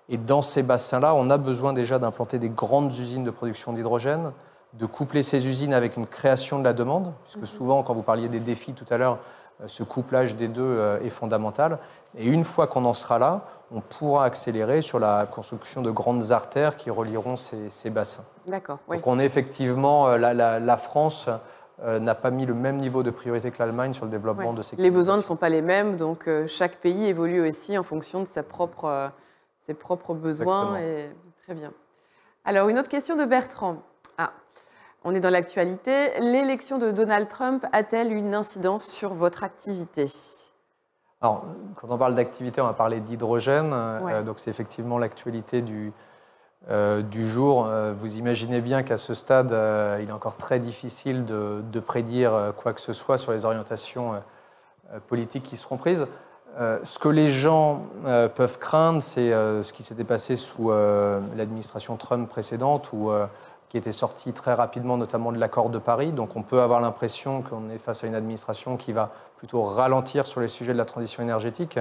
Et dans ces bassins-là, on a besoin déjà d'implanter des grandes usines de production d'hydrogène, de coupler ces usines avec une création de la demande, puisque souvent, quand vous parliez des défis tout à l'heure, ce couplage des deux est fondamental. Et une fois qu'on en sera là, on pourra accélérer sur la construction de grandes artères qui relieront ces bassins. D'accord. Oui. Donc on est effectivement, la France n'a pas mis le même niveau de priorité que l'Allemagne sur le développement de ces Les besoins ne sont pas les mêmes, donc chaque pays évolue aussi en fonction de ses propres besoins. Et... Très bien. Alors, une autre question de Bertrand. On est dans l'actualité. L'élection de Donald Trump a-t-elle une incidence sur votre activité? Alors, quand on parle d'activité, on va parler d'hydrogène. Donc, c'est effectivement l'actualité du jour. Vous imaginez bien qu'à ce stade, il est encore très difficile de prédire quoi que ce soit sur les orientations politiques qui seront prises. Ce que les gens peuvent craindre, c'est ce qui s'était passé sous l'administration Trump précédente, qui était sorti très rapidement, notamment de l'accord de Paris. Donc on peut avoir l'impression qu'on est face à une administration qui va plutôt ralentir sur les sujets de la transition énergétique.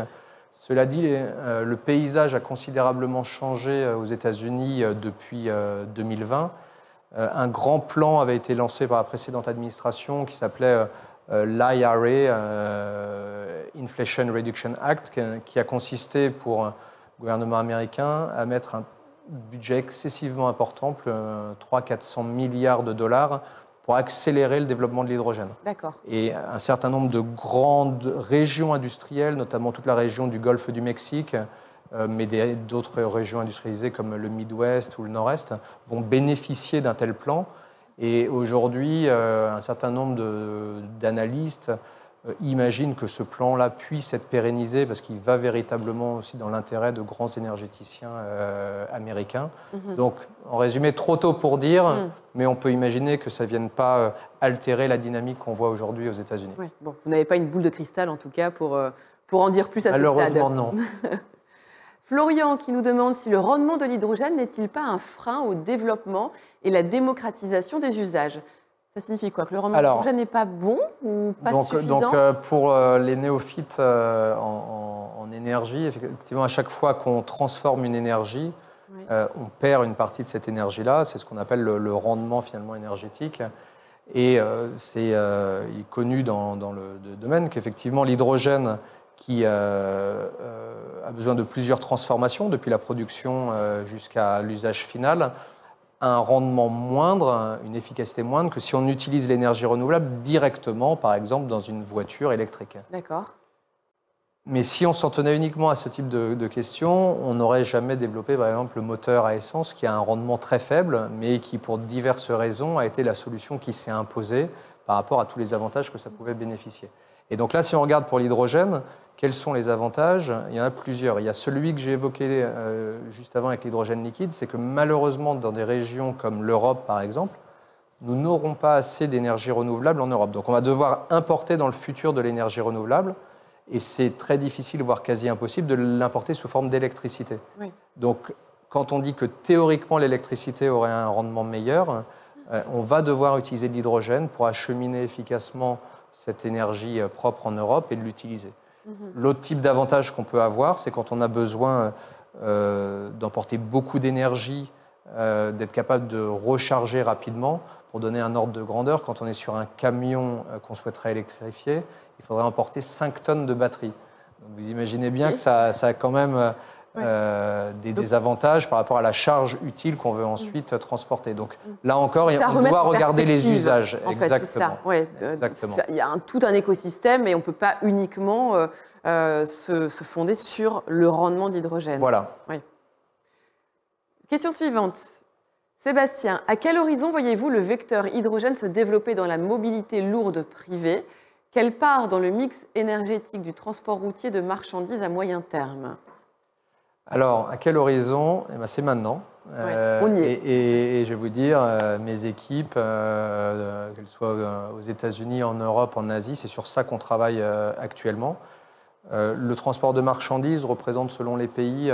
Cela dit, le paysage a considérablement changé aux États-Unis depuis 2020. Un grand plan avait été lancé par la précédente administration qui s'appelait l'IRA, Inflation Reduction Act, qui a consisté pour le gouvernement américain à mettre un budget excessivement important, 300-400 milliards de dollars, pour accélérer le développement de l'hydrogène. D'accord. Et un certain nombre de grandes régions industrielles, notamment toute la région du Golfe du Mexique, mais d'autres régions industrialisées comme le Midwest ou le Nord-Est, vont bénéficier d'un tel plan. Et aujourd'hui, un certain nombre d'analystes imaginent que ce plan-là puisse être pérennisé parce qu'il va véritablement aussi dans l'intérêt de grands énergéticiens américains. Donc, en résumé, trop tôt pour dire, mais on peut imaginer que ça ne vienne pas altérer la dynamique qu'on voit aujourd'hui aux États-Unis. Ouais, bon, vous n'avez pas une boule de cristal, en tout cas, pour en dire plus à ce stade. Malheureusement, non. Florian qui nous demande si le rendement de l'hydrogène n'est-il pas un frein au développement et la démocratisation des usages. Ça signifie quoi? Que le rendement de l'hydrogène n'est pas bon ou pas suffisant? Donc pour les néophytes en énergie, effectivement, à chaque fois qu'on transforme une énergie, on perd une partie de cette énergie-là. C'est ce qu'on appelle le rendement finalement énergétique. Et c'est connu dans le domaine qu'effectivement l'hydrogène qui a besoin de plusieurs transformations, depuis la production jusqu'à l'usage final, a un rendement moindre, une efficacité moindre que si on utilise l'énergie renouvelable directement, par exemple, dans une voiture électrique. D'accord. Mais si on s'en tenait uniquement à ce type de questions, on n'aurait jamais développé, par exemple, le moteur à essence, qui a un rendement très faible, mais qui, pour diverses raisons, a été la solution qui s'est imposée par rapport à tous les avantages que ça pouvait bénéficier. Et donc là, si on regarde pour l'hydrogène, quels sont les avantages? Il y en a plusieurs. Il y a celui que j'ai évoqué juste avant avec l'hydrogène liquide, c'est que malheureusement, dans des régions comme l'Europe, par exemple, nous n'aurons pas assez d'énergie renouvelable en Europe. Donc on va devoir importer dans le futur de l'énergie renouvelable, et c'est très difficile, voire quasi impossible, de l'importer sous forme d'électricité. Oui. Donc quand on dit que théoriquement l'électricité aurait un rendement meilleur, on va devoir utiliser de l'hydrogène pour acheminer efficacement cette énergie propre en Europe et de l'utiliser. L'autre type d'avantage qu'on peut avoir, c'est quand on a besoin d'emporter beaucoup d'énergie, d'être capable de recharger rapidement. Pour donner un ordre de grandeur, quand on est sur un camion qu'on souhaiterait électrifier, il faudrait emporter 5 tonnes de batterie. Donc vous imaginez bien que ça a quand même des avantages par rapport à la charge utile qu'on veut ensuite transporter. Donc là encore, on doit regarder les usages. Exactement. Il y a tout un écosystème et on ne peut pas uniquement se fonder sur le rendement d'hydrogène. Voilà. Oui. Question suivante. Sébastien, à quel horizon voyez-vous le vecteur hydrogène se développer dans la mobilité lourde privée? Quelle part dans le mix énergétique du transport routier de marchandises à moyen terme? Alors, à quel horizon? Eh ben, c'est maintenant. On y est. Et je vais vous dire, mes équipes, qu'elles soient aux États-Unis, en Europe, en Asie, c'est sur ça qu'on travaille actuellement. Le transport de marchandises représente, selon les pays,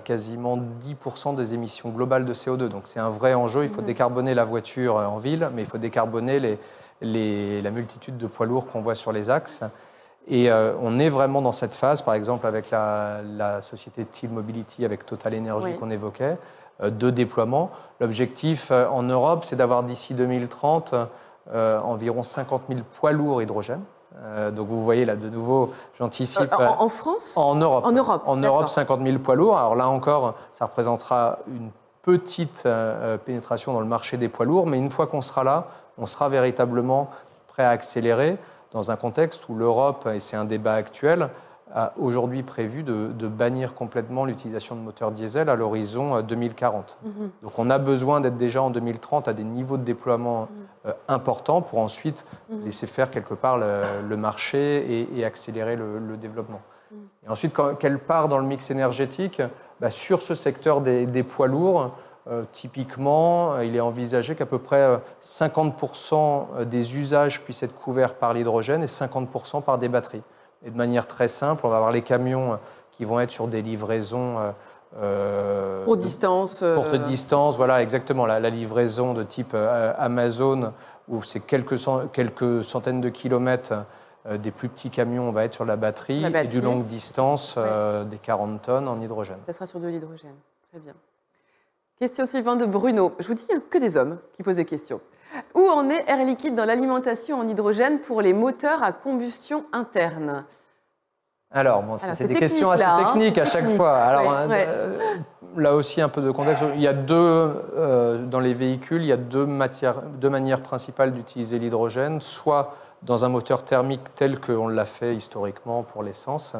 quasiment 10% des émissions globales de CO2. Donc c'est un vrai enjeu. Il faut décarboner la voiture en ville, mais il faut décarboner la multitude de poids lourds qu'on voit sur les axes. Et on est vraiment dans cette phase, par exemple avec la société Thiel Mobility, avec Total Energy qu'on évoquait, de déploiement. L'objectif en Europe, c'est d'avoir d'ici 2030 environ 50 000 poids lourds hydrogène. Donc vous voyez là de nouveau, j'anticipe. En France? En Europe. En Europe. En Europe, 50 000 poids lourds. Alors là encore, ça représentera une petite pénétration dans le marché des poids lourds, mais une fois qu'on sera là, on sera véritablement prêt à accélérer dans un contexte où l'Europe, et c'est un débat actuel, a aujourd'hui prévu de bannir complètement l'utilisation de moteurs diesel à l'horizon 2040. Donc on a besoin d'être déjà en 2030 à des niveaux de déploiement importants pour ensuite laisser faire quelque part le marché et accélérer le développement. Et ensuite, quelle part dans le mix énergétique? Sur ce secteur des poids lourds, typiquement, il est envisagé qu'à peu près 50% des usages puissent être couverts par l'hydrogène et 50% par des batteries. Et de manière très simple, on va avoir les camions qui vont être sur des livraisons courte distance. Courte distance, voilà, exactement. La livraison de type Amazon, où c'est quelques centaines de kilomètres, des plus petits camions, on va être sur la batterie. Et du longue distance, des 40 tonnes en hydrogène. Ça sera sur de l'hydrogène. Très bien. Question suivante de Bruno. Je vous dis, il n'y a que des hommes qui posent des questions. Où en est Air Liquide dans l'alimentation en hydrogène pour les moteurs à combustion interne? Alors, bon, c'est des questions assez techniques à chaque fois. Alors, là aussi, un peu de contexte. Il y a dans les véhicules, il y a deux manières principales d'utiliser l'hydrogène, soit dans un moteur thermique tel qu'on l'a fait historiquement pour l'essence,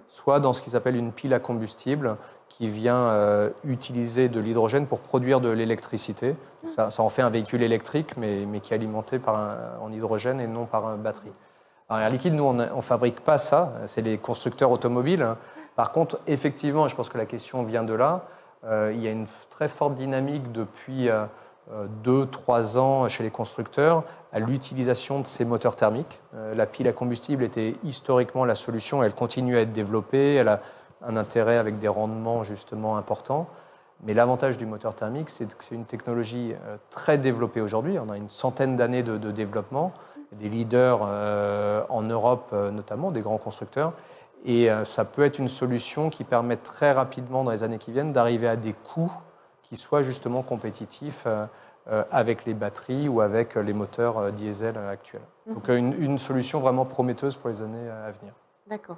soit dans ce qui s'appelle une pile à combustible qui vient utiliser de l'hydrogène pour produire de l'électricité. Ça en fait un véhicule électrique, mais qui est alimenté en hydrogène et non par une batterie. Alors, Air Liquide, nous, on ne fabrique pas ça, c'est les constructeurs automobiles. Par contre, effectivement, je pense que la question vient de là, il y a une très forte dynamique depuis 2-3 ans chez les constructeurs à l'utilisation de ces moteurs thermiques. La pile à combustible était historiquement la solution, elle continue à être développée, elle a un intérêt avec des rendements justement importants. Mais l'avantage du moteur thermique, c'est que c'est une technologie très développée aujourd'hui. On a une centaine d'années de développement, des leaders en Europe notamment, des grands constructeurs. Et ça peut être une solution qui permet très rapidement, dans les années qui viennent, d'arriver à des coûts qui soient justement compétitifs avec les batteries ou avec les moteurs diesel actuels. Donc une solution vraiment prometteuse pour les années à venir. D'accord.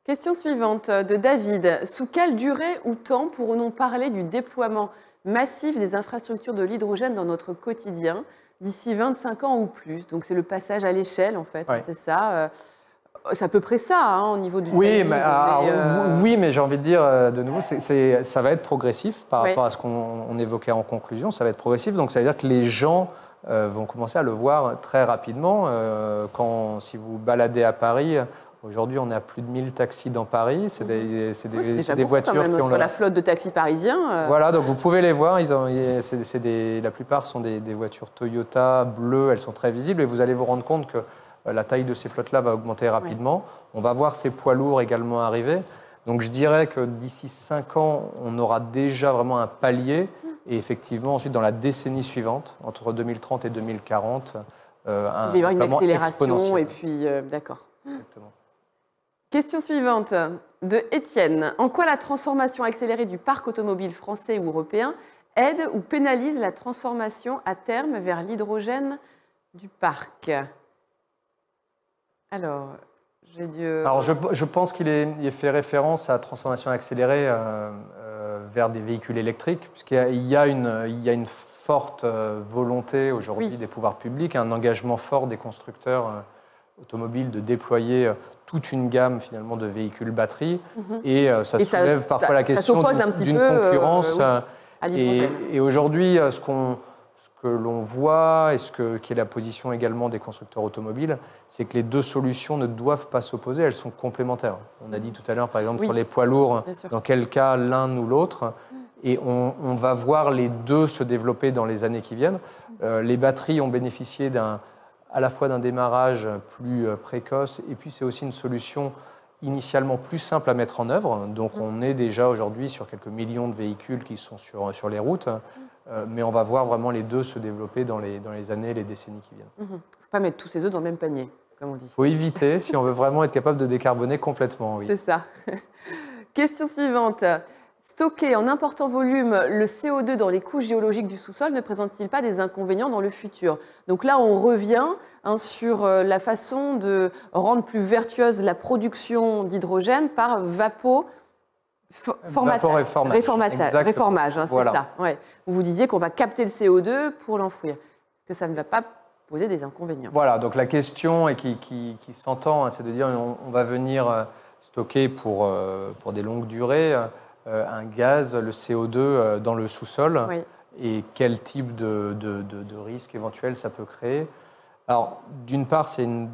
Question suivante de David. Sous quelle durée ou temps pourrons-nous parler du déploiement massif des infrastructures de l'hydrogène dans notre quotidien d'ici 25 ans ou plus? Donc c'est le passage à l'échelle en fait, c'est ça. C'est à peu près ça hein, au niveau du oui, oui, mais j'ai envie de dire de nouveau, ça va être progressif par rapport à ce qu'on évoquait en conclusion. Ça va être progressif, donc ça veut dire que les gens vont commencer à le voir très rapidement. Si vous baladez à Paris, aujourd'hui on est à plus de 1000 taxis dans Paris. C'est des voitures qui ont la flotte de taxis parisiens. Voilà, donc vous pouvez les voir. La plupart sont des voitures Toyota bleues. Elles sont très visibles et vous allez vous rendre compte que la taille de ces flottes-là va augmenter rapidement. On va voir ces poids lourds également arriver. Donc je dirais que d'ici 5 ans, on aura déjà vraiment un palier. Et effectivement, ensuite, dans la décennie suivante, entre 2030 et 2040, il va y avoir une accélération. Et puis, d'accord. Exactement. Question suivante de Étienne. En quoi la transformation accélérée du parc automobile français ou européen aide ou pénalise la transformation à terme vers l'hydrogène du parc? Alors, je pense qu'il est fait référence à la transformation accélérée vers des véhicules électriques, puisqu'il y a une forte volonté aujourd'hui des pouvoirs publics, un engagement fort des constructeurs automobiles de déployer toute une gamme finalement de véhicules batteries. Et ça soulève parfois la question d'une concurrence. Et aujourd'hui, ce que l'on voit, et qui est la position également des constructeurs automobiles, c'est que les deux solutions ne doivent pas s'opposer, elles sont complémentaires. On a dit tout à l'heure, par exemple, sur les poids lourds, dans quel cas l'un ou l'autre. Et on va voir les deux se développer dans les années qui viennent. Les batteries ont bénéficié à la fois d'un démarrage plus précoce, et puis c'est aussi une solution initialement plus simple à mettre en œuvre. Donc on est déjà aujourd'hui sur quelques millions de véhicules qui sont sur les routes. Mais on va voir vraiment les deux se développer dans les années et les décennies qui viennent. Il ne faut pas mettre tous ses œufs dans le même panier, comme on dit. Il faut éviter si on veut vraiment être capable de décarboner complètement. Oui. C'est ça. Question suivante. Stocker en important volume le CO2 dans les couches géologiques du sous-sol ne présente-t-il pas des inconvénients dans le futur? Donc là, on revient sur la façon de rendre plus vertueuse la production d'hydrogène par réformage, hein, voilà. C'est ça. Ouais. Vous disiez qu'on va capter le CO2 pour l'enfouir. Est-ce que ça ne va pas poser des inconvénients? Voilà, donc la question et qui s'entend, hein, c'est de dire on va venir stocker pour des longues durées un gaz, le CO2, dans le sous-sol, et quel type de risque éventuel ça peut créer. Alors, d'une part, c'est une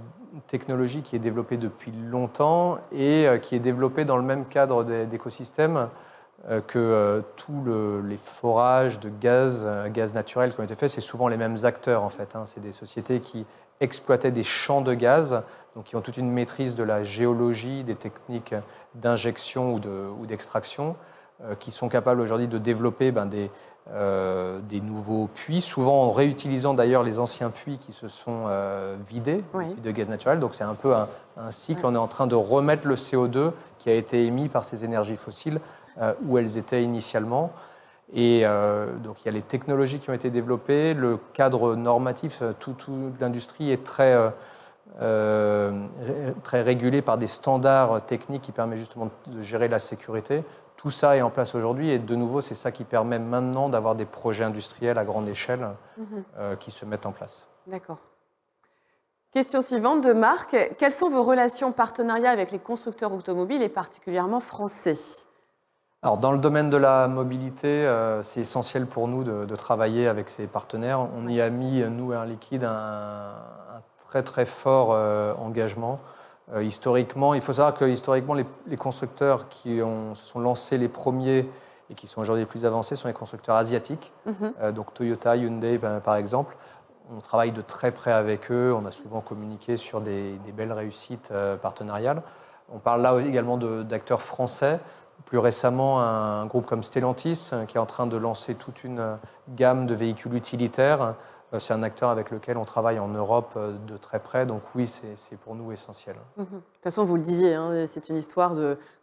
technologie qui est développée depuis longtemps et qui est développée dans le même cadre d'écosystèmes que tous les forages de gaz naturel qui ont été faits, c'est souvent les mêmes acteurs en fait. Hein. C'est des sociétés qui exploitaient des champs de gaz, donc qui ont toute une maîtrise de la géologie, des techniques d'injection ou d'extraction, qui sont capables aujourd'hui de développer des nouveaux puits, souvent en réutilisant d'ailleurs les anciens puits qui se sont vidés, Oui. les puits de gaz naturel. Donc c'est un peu un cycle. On est en train de remettre le CO2 qui a été émis par ces énergies fossiles où elles étaient initialement. Et donc il y a les technologies qui ont été développées, le cadre normatif, toute l'industrie est très régulé par des standards techniques qui permettent justement de gérer la sécurité. Tout ça est en place aujourd'hui et de nouveau, c'est ça qui permet maintenant d'avoir des projets industriels à grande échelle qui se mettent en place. D'accord. Question suivante de Marc. Quelles sont vos relations partenariats avec les constructeurs automobiles et particulièrement français ? Alors, dans le domaine de la mobilité, c'est essentiel pour nous de travailler avec ces partenaires. On y a mis, nous, Air Liquide, un très très fort engagement. Historiquement, il faut savoir que historiquement, les constructeurs qui se sont lancés les premiers et qui sont aujourd'hui les plus avancés sont les constructeurs asiatiques. Donc Toyota, Hyundai, par exemple. On travaille de très près avec eux. On a souvent communiqué sur des belles réussites partenariales. On parle là également d'acteurs français. Plus récemment, un groupe comme Stellantis qui est en train de lancer toute une gamme de véhicules utilitaires. C'est un acteur avec lequel on travaille en Europe de très près. Donc oui, c'est pour nous essentiel. De toute façon, vous le disiez, hein, c'est une histoire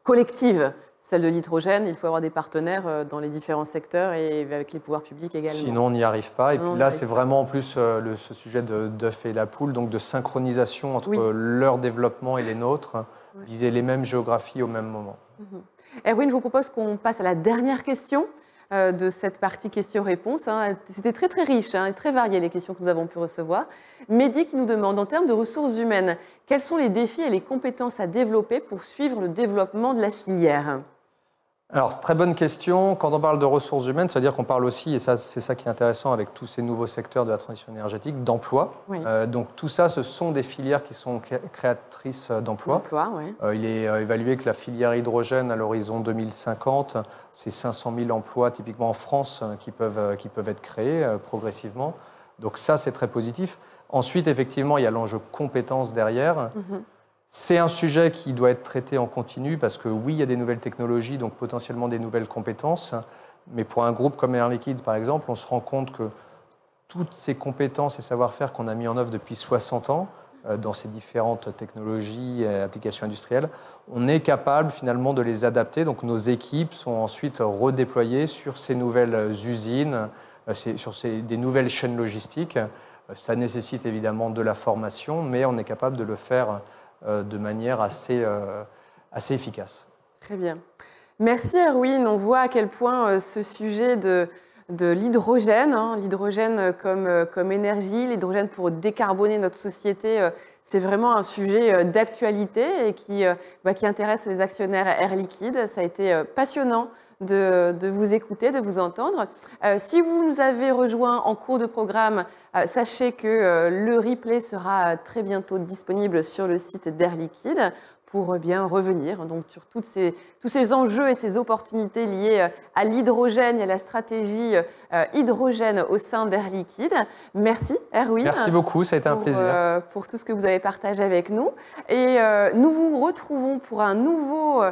collective, celle de l'hydrogène. Il faut avoir des partenaires dans les différents secteurs et avec les pouvoirs publics également. Sinon, on n'y arrive pas. Et puis là, c'est vraiment en plus ce sujet d'œuf et la poule, donc de synchronisation entre leur développement et les nôtres, viser les mêmes géographies au même moment. Erwin, je vous propose qu'on passe à la dernière question de cette partie questions-réponses. C'était très très riche et très varié les questions que nous avons pu recevoir. Mehdi qui nous demande, en termes de ressources humaines, quels sont les défis et les compétences à développer pour suivre le développement de la filière ? Alors, c'est une très bonne question. Quand on parle de ressources humaines, ça veut dire qu'on parle aussi, et c'est ça qui est intéressant avec tous ces nouveaux secteurs de la transition énergétique, d'emploi. Oui. Donc tout ça, ce sont des filières qui sont créatrices d'emplois. Il est évalué que la filière hydrogène à l'horizon 2050, c'est 500 000 emplois typiquement en France qui peuvent être créés progressivement. Donc ça, c'est très positif. Ensuite, effectivement, il y a l'enjeu compétences derrière. C'est un sujet qui doit être traité en continu parce que oui, il y a des nouvelles technologies, donc potentiellement des nouvelles compétences. Mais pour un groupe comme Air Liquide, par exemple, on se rend compte que toutes ces compétences et savoir-faire qu'on a mis en œuvre depuis 60 ans dans ces différentes technologies et applications industrielles, on est capable finalement de les adapter. Donc nos équipes sont ensuite redéployées sur ces nouvelles usines, sur des nouvelles chaînes logistiques. Ça nécessite évidemment de la formation, mais on est capable de le faire de manière assez efficace. Très bien. Merci Erwin. On voit à quel point ce sujet de l'hydrogène, l'hydrogène comme énergie, l'hydrogène pour décarboner notre société, c'est vraiment un sujet d'actualité et qui intéresse les actionnaires Air Liquide. Ça a été passionnant de vous écouter, de vous entendre. Si vous nous avez rejoints en cours de programme, sachez que le replay sera très bientôt disponible sur le site d'Air Liquide pour bien revenir donc, sur tous ces enjeux et ces opportunités liées à l'hydrogène et à la stratégie hydrogène au sein d'Air Liquide. Merci Erwin. Merci beaucoup, ça a été un plaisir. Pour tout ce que vous avez partagé avec nous. Et nous vous retrouvons pour un nouveau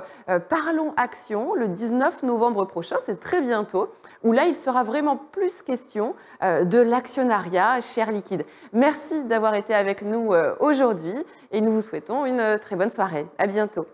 Parlons Action le 19 novembre prochain, c'est très bientôt, où là il sera vraiment plus question de l'actionnariat chez Air Liquide. Merci d'avoir été avec nous aujourd'hui et nous vous souhaitons une très bonne soirée. À bientôt.